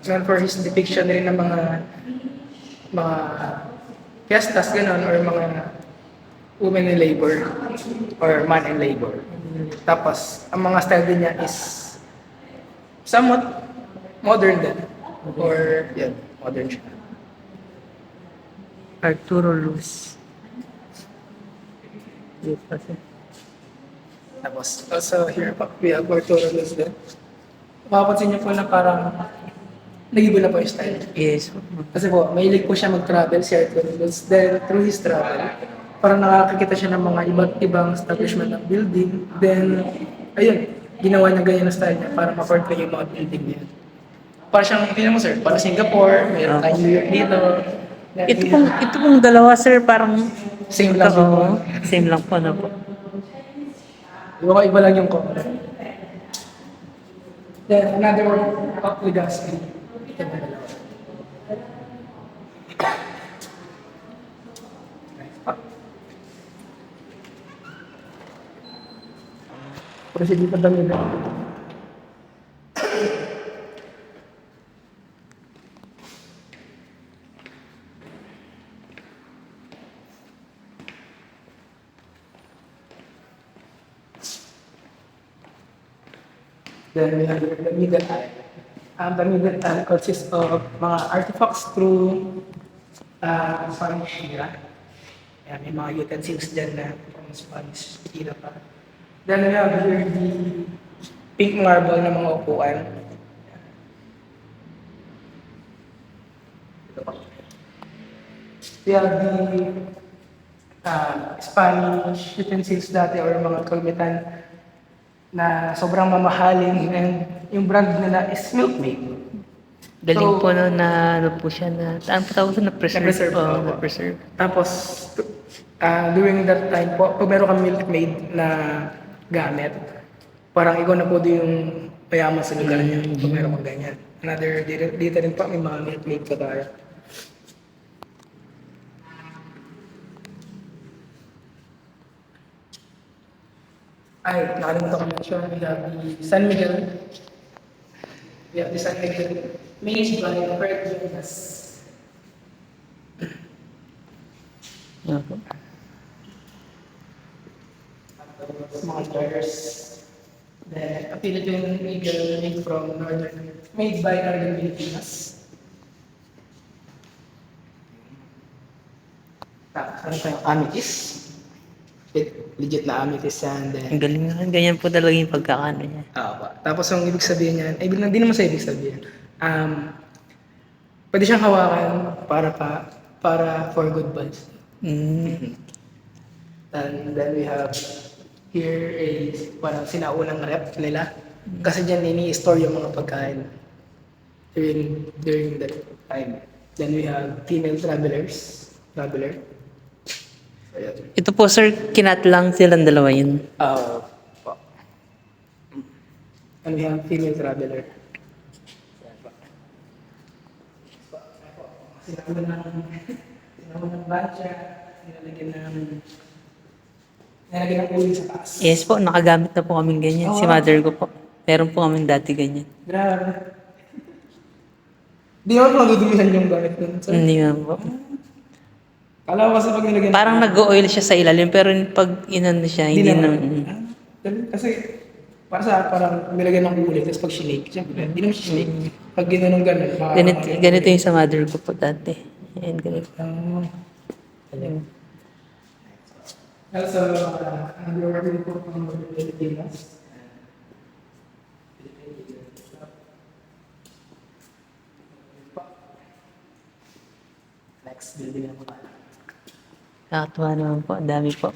Known for his depiction rin ng mga fiestas gano'n or mga women in labor or man in labor. Tapos ang mga style din niya is somewhat modern din or modern siya. Arturo Luz. Yes, kasi. Tapos also here po we have Arturo Luz din. Mapapansin niyo po na parang nag-iba na po yung style. Yes. Kasi po, mahilig po siya mag-travel si Arturo Luz. Then, through his travel, parang nakakakita siya ng mga iba't ibang establishment ng building. Then, ayun, ginawa niya ganyan na style niya para ma-portray yung mga building niya. Para siyang, tingnan mo sir, para Singapore, mayroon tayong New York dito. Ito pong dalawa, sir, parang Same lang Oo, po. same lang po na po. Iba lang yung color. Then, another one, up with us. Ito na dalawa. Kasi dito dami na. Then we have the middle eye. The middle eye consists of mga artifacts through Spanish era. Ayan, may mga utensils dyan na from Spanish era pa. Then we have here the pink marble na mga upuan. Ito pa. We have the Spanish utensils dati or mga kalmitan na sobrang mamahalin and yung brand nila is Milkmaid. Galing So, po no, na ano po siya na, ano po tawag na preserve? Na-preserve, Oo, oo. na-preserve. Tapos, during that time po, pag meron kang Milkmaid na gamit, parang ikaw na po din yung mayaman sa lugar niya pag meron kang ganyan. Another, dito rin po may mga Milkmaid pa tayo. Ay, nakalimutan ko na siya. We have the San Miguel. We have the San Miguel made by Fred Jonas. Opo. Small jars. The Philippine Eagle made by Northern Pilipinas. Ano tayong amethyst? Legit na amethyst yan. Then, Ang galing naman, ganyan po talaga yung pagkakano niya. Tapos yung ibig sabihin niyan, di naman sa ibig sabihin. Pwede siyang hawakan para for good vibes. Mm. And then we have here is parang sinaunang rep nila. Kasi dyan ini-store yung mga pagkain during that time. Then we have female traveler. Ayan. Ito po sir, kinat lang silang dalawa yun. Po. And we have female traveler. Ayan po. Sinauna ng bancha, nilalagyan ng uling sa taas. Yes po, nakagamit na po kaming ganyan. Si mother ko po. Meron po kaming dati ganyan. Grabe. Di naman po nadudumihan yung gamit nun. So, Hindi nga po. kala ko kasi pag nilagyan Parang nag-oil siya sa ilalim, pero pag inano siya, hindi na. Kasi para sa parang nilagyan ng uling, tapos pag sinake, siyempre, hindi naman siya sinake. Pag ginanong gano'n, Ganito yung sa mother ko po dati. Ayan, ganito. Also, nag-working po ng mga Pilipinas. Next, building na po tayo. Nakakatuwa naman po, ang dami po.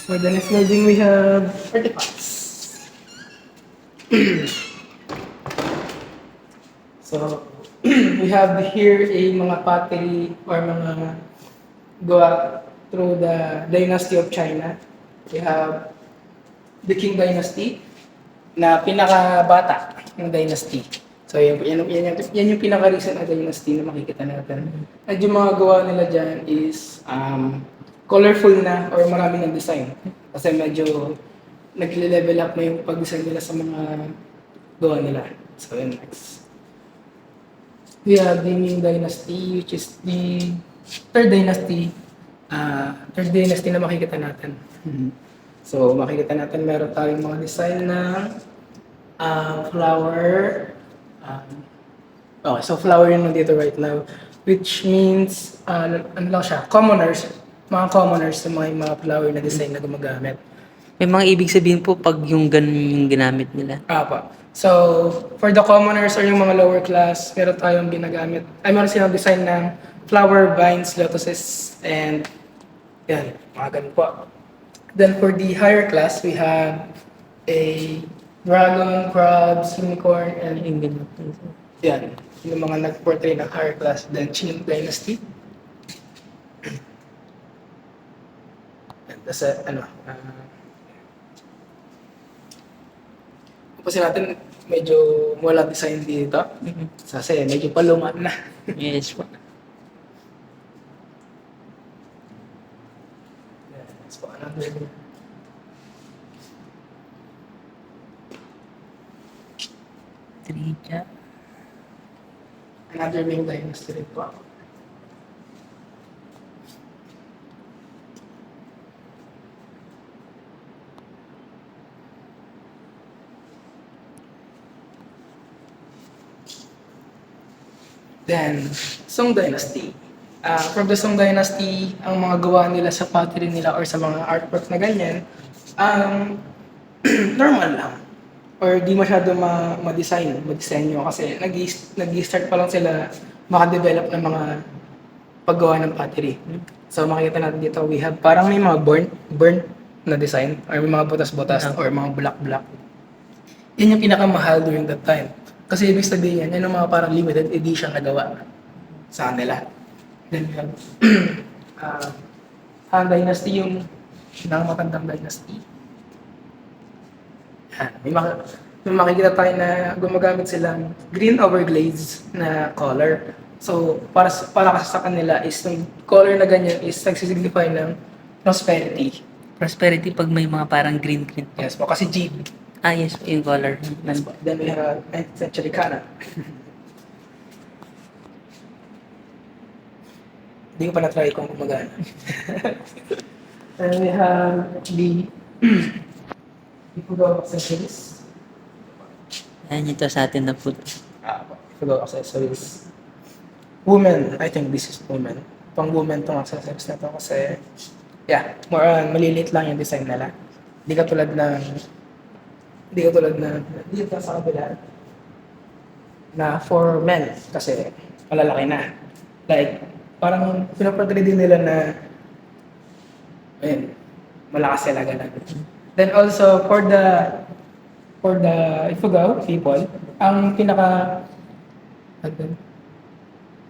For the next building, we have artifacts. So, we have here a mga pottery or mga gawa through the dynasty of China. We have the Qing dynasty na pinakabata ng dynasty. So, yan yung pinaka-recent na dynasty na makikita natin. At yung mga gawa nila dyan is colorful na or marami ng design. Kasi medyo nagle-level up na yung pag-design nila sa mga gawa nila. So, yun next. We have the Ming Dynasty, which is the third dynasty na makikita natin. So, makikita natin meron tayong mga design ng flower. Okay, so flower yun nandito right now, which means, ano lang siya, mga commoners sa mga flower na design na gumagamit. May mga ibig sabihin po pag yung ganun yung ginamit nila. Pa. So, for the commoners or yung mga lower class, meron tayong ginagamit. Meron silang design ng flower, vines, lotuses, and yan, mga ganun po. Then for the higher class, we have a dragon, crabs, unicorn, and Yung ganun. yan, yung mga nag-portray ng higher class. Then Qing Dynasty. And that's kasi natin, medyo wala design dito. Kasi medyo paluma na. Yes po. Let's put another. Trija. Another Ming Dynasty rin po. Then, Song Dynasty. From the Song Dynasty, ang mga gawa nila sa pottery nila or sa mga artwork na ganyan, normal lang. Or di masyado ma-disenyo kasi nag-start pa lang sila makadevelop ng mga paggawa ng pottery. So makikita natin dito, we have parang may mga burnt na design or may mga butas-butas or mga black-black. Yan yung pinakamahal during that time. Kasi ibig sabihin yan yung mga parang limited edition na gawa sa kanila. Then we have Han Dynasty, yung matandang dynasty. May makikita tayo na gumagamit silang green overglaze na color. So, para kasi sa kanila is yung color na ganyan is nagsisignify ng prosperity. Prosperity pag may mga parang green-green. Yes po, kasi jade. Yes po yung color. Yes po. Then we have 9th century Kana. Hindi ko pa na-try kung gumagana. And we have the Ipugaw accessories. Ayan ito sa atin na po. Ipugaw accessories. Women, I think this is women. Pang women tong accessories na to kasi more on maliliit lang yung design nila. Hindi katulad na dito sa kabila na for men kasi malalaki na. Like, parang pinaportray din nila na Ayun, malakas sila ganun. Then also for the Ifugao people, ano,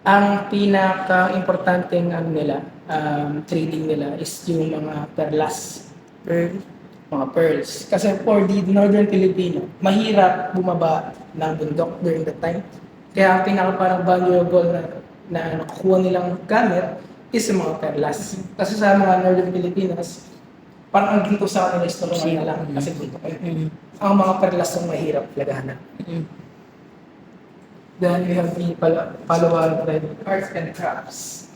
ang pinaka-importanteng ano nila, trading nila is yung mga perlas, Pearl. mga pearls. Kasi for the Northern Filipino, mahirap bumaba ng bundok during that time. Kaya ang pinaka parang valuable na nakukuha nilang gamit is yung mga perlas. Kasi sa mga Northern Filipinas, parang ang ginto sa kanila is tulungan na lang kasi bundok. Mm. Ang mga perlas ang mahirap lagahan. Mm. Then we have the Palawan Red Arts and Crafts.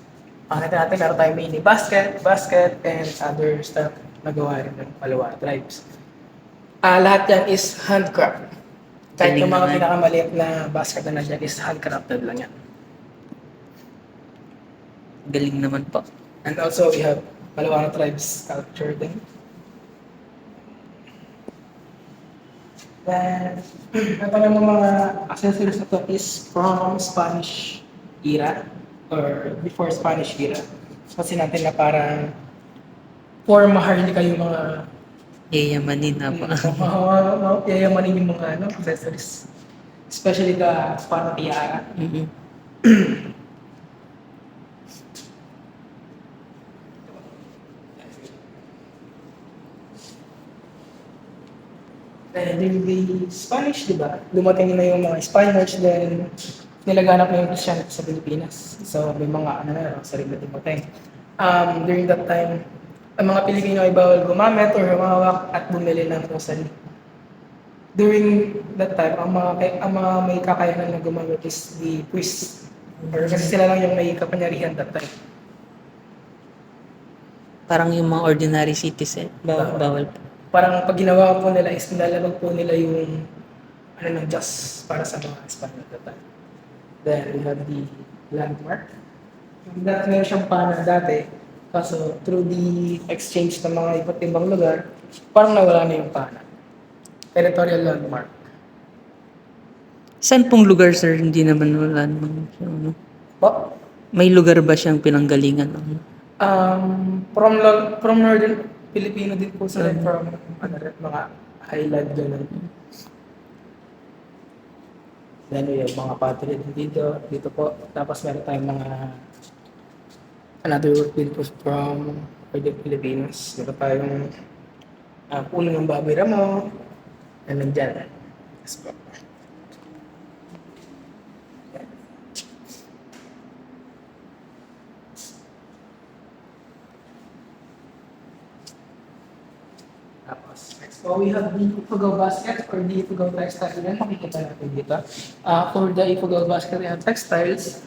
Pakita natin, meron tayong mini basket, and other stuff na gawa rin ng Palawan tribes. Lahat yan is handcraft. Kahit Galing yung mga naman. pinakamaliit na basket na nandiyan is handcrafted lang yan. Galing naman po. And also we have Palawan tribes culture din. Then, ito yung mga accessories na to is from Spanish era or before Spanish era. Kasi natin na parang for maharli kayo mga Yayamanin na po. yayamanin yung mga accessories. Especially the parang tiara. Mm. Then yung the Spanish, di ba? Dumating na yung mga Spaniards, then nilaganap na yung Christianity sa Pilipinas. So may mga ano na, sarili na dumating. During that time, ang mga Pilipino ay bawal gumamit or humawak at bumili ng rosary. During that time, ang mga may kakayanan na gumamit is the priest. Or kasi sila lang yung may kapangyarihan that time. Parang yung mga ordinary citizen. Bawal po. Parang pag ginawa po nila is nilalabag po nila yung ano ng Diyos para sa mga Espanyol that time. Then we have the landmark. Dati meron siyang pana dati, kaso through the exchange ng mga iba't ibang lugar, parang nawala na yung pana. Territorial landmark. Saan pong lugar, sir? Hindi naman wala naman. Ano? Po? May lugar ba siyang pinanggalingan? From Northern Filipino din po sila, from mga highland ganun. Then we have mga patri din dito po. Tapos meron tayong mga another work din po from the Philippines. Meron tayong puno ng baboy ramo. And nandyan. Yes po. Tapos, next po, we have the Ifugao basket or the Ifugao textile. Yan, makikita natin dito. For the Ifugao basket and textiles,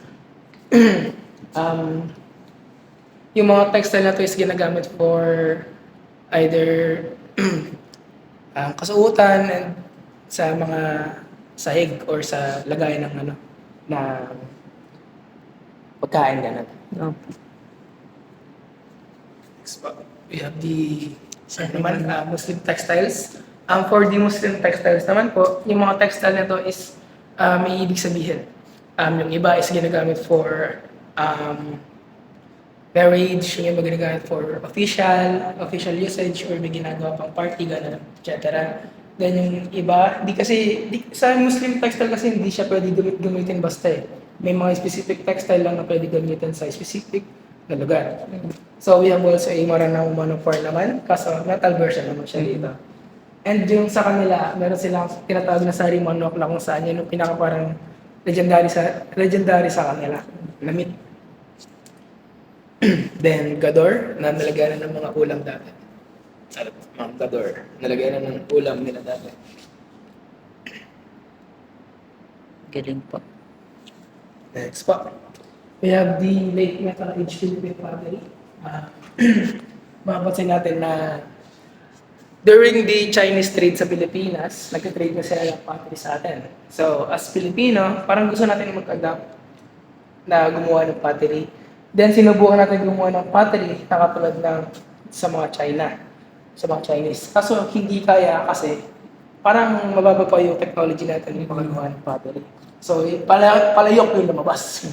yung mga textile na to is ginagamit for either kasuotan and sa mga sahig or sa lagayan ng na pagkain ganun. Opo. Next po, we have the Muslim textiles. For the Muslim textiles naman po, yung mga textile na to is may ibig sabihin. Yung iba is ginagamit for marriage, yung iba ginagamit for official usage, or may ginagawa pang party, gano'n, etc. Then yung iba, sa Muslim textile kasi hindi siya pwede gamitin basta eh. May mga specific textile lang na pwede gamitin sa specific na lugar. So we have also a Maranao Manopor naman, kaso metal version naman siya dito. And yung sa kanila, meron silang tinatawag na sari manok na kung saan yun yung pinaka parang legendary sa kanila, na meat. Then gador, na nalagyan ng mga ulam dati. Mga gador, nalagyan ng ulam nila dati. Galing po. Next po. We have the late Metal Age Philippine Pottery. Mapapansin natin na during the Chinese trade sa Pilipinas, nag-trade na sila ng pottery sa atin. So, as Filipino, parang gusto natin mag-adapt na gumawa ng pottery. Then, sinubukan natin gumawa ng pottery na katulad ng sa mga Chinese. Kaso, hindi kaya kasi parang mababa pa yung technology natin yung paggawa ng pottery. So, palayok yung lumabas.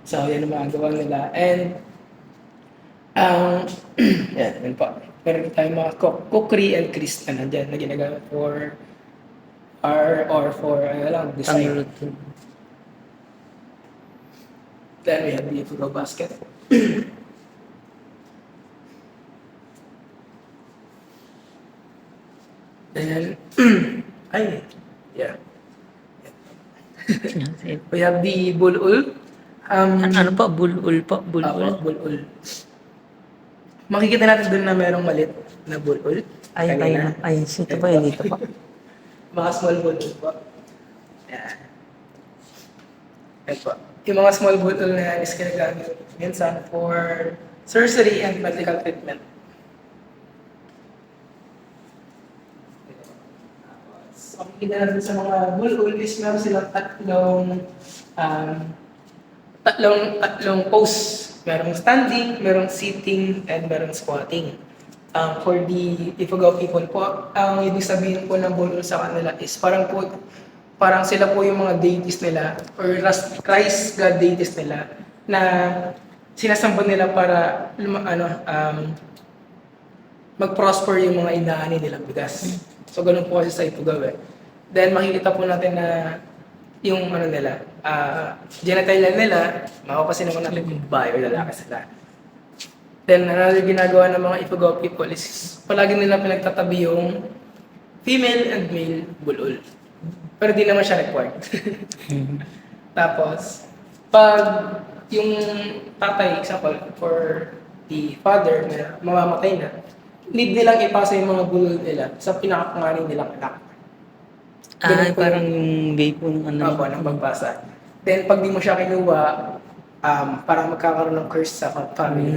So, yan ang mga gawa nila. And, Yan po. Meron tayong mga kukri and Chris na nandyan na ginagamit for or for design. Pang-routine. Then we have the football basket. Then, yeah. We have the bulul. Ano pa? Bulul pa? Bulul? Bulul. Makikita natin doon na merong malit na bulul. Ay, Kanina. ito pa yun, dito pa. Mga small bulul po. Yan. Yan po. Yung mga small bulul na yan is ginagamit minsan for surgery and medical treatment. So, makikita natin sa mga bulul is meron silang tatlong pose. Merong standing, merong sitting, and merong squatting. For the Ifugao people po, ang ibig sabihin po ng bulol sa kanila is parang sila po yung mga deities nila or Christ God deities nila na sinasamba nila para mag-prosper yung mga inaani nilang bigas. So ganun po kasi sa Ifugao eh. Then makikita po natin na yung genitalia nila, mapapasin naman natin kung babae o lalaki sila. Then, another ginagawa ng mga Ifugao people is palagi nila pinagtatabi yung female and male bulol. Pero di naman siya required. Tapos, pag yung tatay, example, for the father na mamamatay na, need nilang ipasa yung mga bulol nila sa pinakapanganin nilang anak. Parang yung way po ng ano. Opo, ng pagbasa. Then, pag di mo siya kinuha, parang magkakaroon ng curse sa family.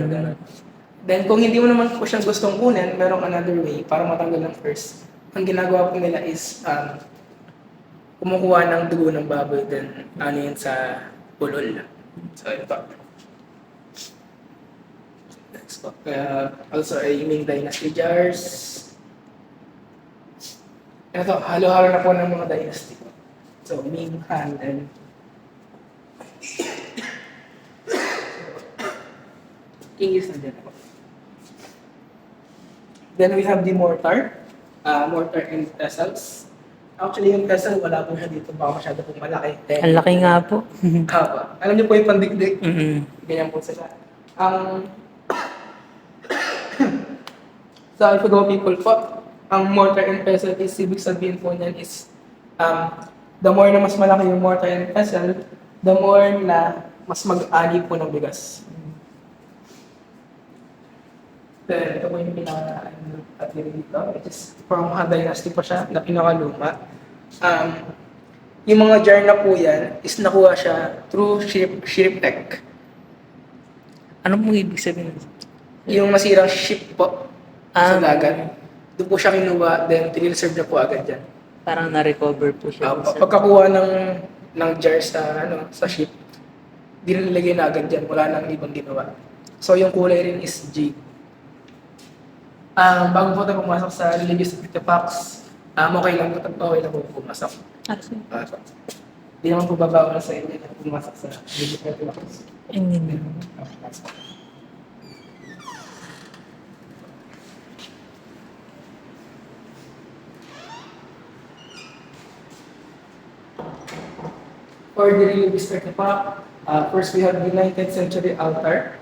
Then, kung hindi mo naman po siyang gustong kunin, merong another way para matanggal ng curse. Ang ginagawa po nila is kumukuha ng dugo ng baboy, then yun sa bulol. So, ito. Next po. Also, ay Ming Dynasty jars. Ito, halo-halo na po ng mga dynasty. So, Ming, Han, and English na din po. Then we have the mortar. Mortar and pestles. Actually, yung pestle, wala po siya dito. Baka masyado pong malaki. Ang laki nga po. Alam niyo po yung pandikdik? Mm-mm. Ganyan po sila. Sa Ifugao people po, ang mortar and pestle is, ibig sabihin po niyan is, the more na mas malaki yung mortar and pestle, the more na mas mag-ani po ng bigas. Then, ito po yung pinaka-atli dito, which is from Han Dynasty pa siya, na pinakaluma. Yung mga jar na po yan is nakuha siya through shipwreck. Ano pong ibig sabihin? Yung nasirang ship po sa dagat. Doon po siya kinuha, then tinilserve na po agad dyan. Parang na-recover po siya. Pagkakuha ng jar sa ship, dinilagay na agad dyan, wala nang ibang ginawa. So yung kulay rin is jade. Bago po tayo pumasok sa religious artifacts, okay lang po pumasok. Hindi naman po babawal sa inyo na pumasok sa religious artifacts. Hindi naman. For the religious artifact, first we have the 19th century altar.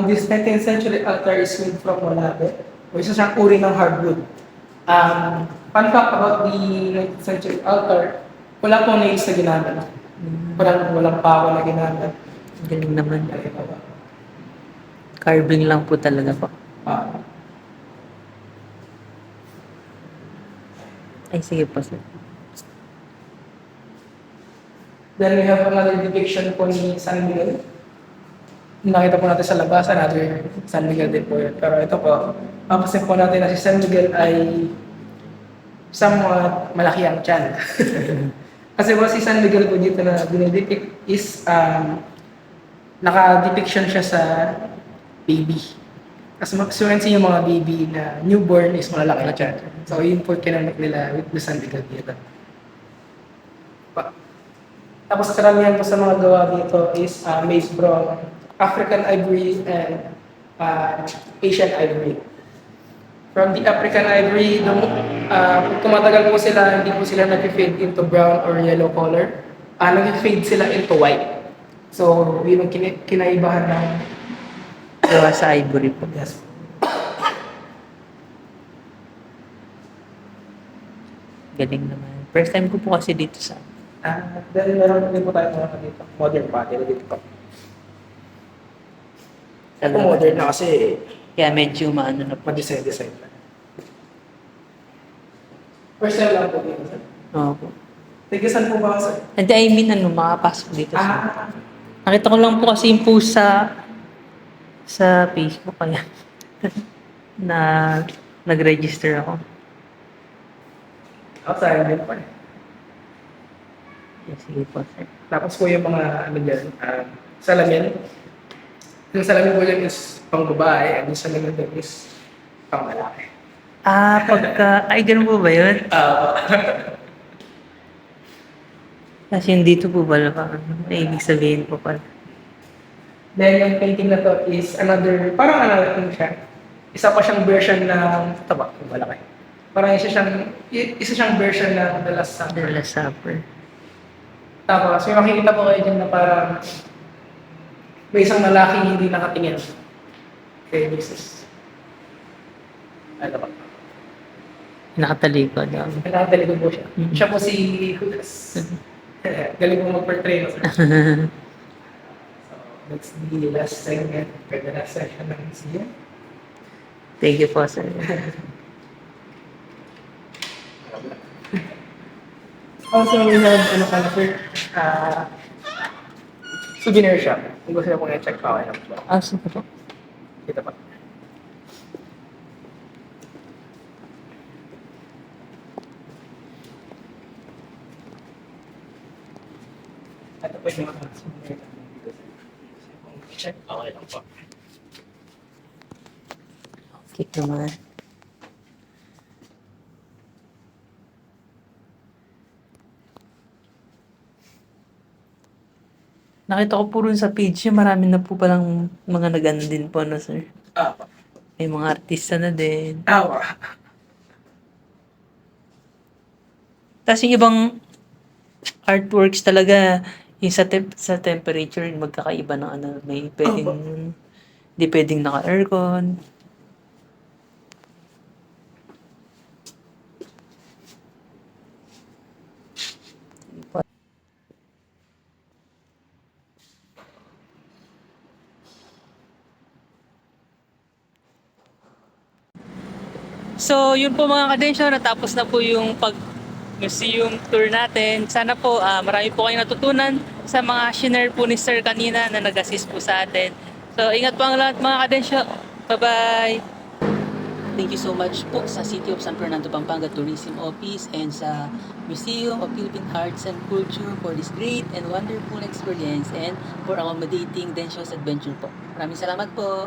This 19th century altar is made from Malabe, o isa siyang uri ng hardwood. Fun fact about the 19th century altar, wala pong nails na ginamit. Walang pako na ginamit. Galing naman. Carving lang po talaga po. Ay, sige po sir. Then we have another depiction po ni San Miguel. Nakita po natin sa labas, another San Miguel din po yun. Pero ito po, mapasin po natin na si San Miguel ay somewhat malaki ang tiyan. Kasi po si San Miguel po dito na dinidepict is naka-depiction siya sa baby. Kasi magsuwensi yung mga baby na newborn is malalaki na tiyan. So yun po kinamit nila with the San Miguel dito. Tapos karamihan po sa mga gawa dito is made from African ivory and Asian ivory. From the African ivory, pag tumatagal po sila, hindi po sila nag-fade into brown or yellow color. Nag-fade sila into white. So, yun ang kinaibahan ng Gawa sa ivory po. yes. Galing naman. First time ko po kasi dito sa... Then meron din po tayo mga dito, modern bottle dito po. Ito modern na kasi Kaya medyo maano na po. ma-design na. First time lang po dito, sir. Oo po. Tigasan po ba, sir? Hindi, I mean, makapasok dito sa... Ah, Nakita ko lang po kasi yung post sa Facebook kaya na nag-register ako. outside din po eh. Yes, sige po, sir. Tapos po yung mga ano dyan, salamin. Yung salamin po dyan is pang babae, and yung salamin dyan is pang lalaki. Ay, ganun po ba yun? Kasi yung dito po pala pa, may ibig sabihin po pala. Then yung painting na to is another, parang ano siya. Isa pa siyang version ng taba, yung malaki. Parang isa siyang version ng The Last Supper. The Last Supper. Tapos may makikita po kayo dyan na parang may isang lalaking hindi nakatingin kay Jesus. Ano ba? Nakatalikod. Nakatalikod po siya. Mhm. Siya po si Judas. Galing po mag-portray. No, sir? So, that's the last segment or the last section ng museum. Thank you po, sir. Also, we have, ano ka na, sir, souvenir shop. Kung gusto niyo pong i-check pa, okay lang po. Sige po. Kita pa. Ito po yung mga souvenir namin dito, sir. Gusto niyo pong i-check, okay lang po. Okay naman. Nakita ko po rin sa page niya, marami na po palang mga nag-ano din po, no, sir? Pa. May mga artista na din. Pa. Tapos yung ibang artworks talaga, yung sa temperature, magkakaiba ng ano, may pwedeng, hindi pwedeng naka-aircon. So, yun po mga kadensyo, natapos na po yung museum tour natin. Sana po marami po kayong natutunan sa mga shinare po ni Sir kanina na nag-assist po sa atin. So, ingat po ang lahat mga kadensyo. Bye-bye! Thank you so much po sa City of San Fernando, Pampanga Tourism Office and sa Museum of Philippine Arts and Culture for this great and wonderful experience and for accommodating Densyo's adventure po. Maraming salamat po!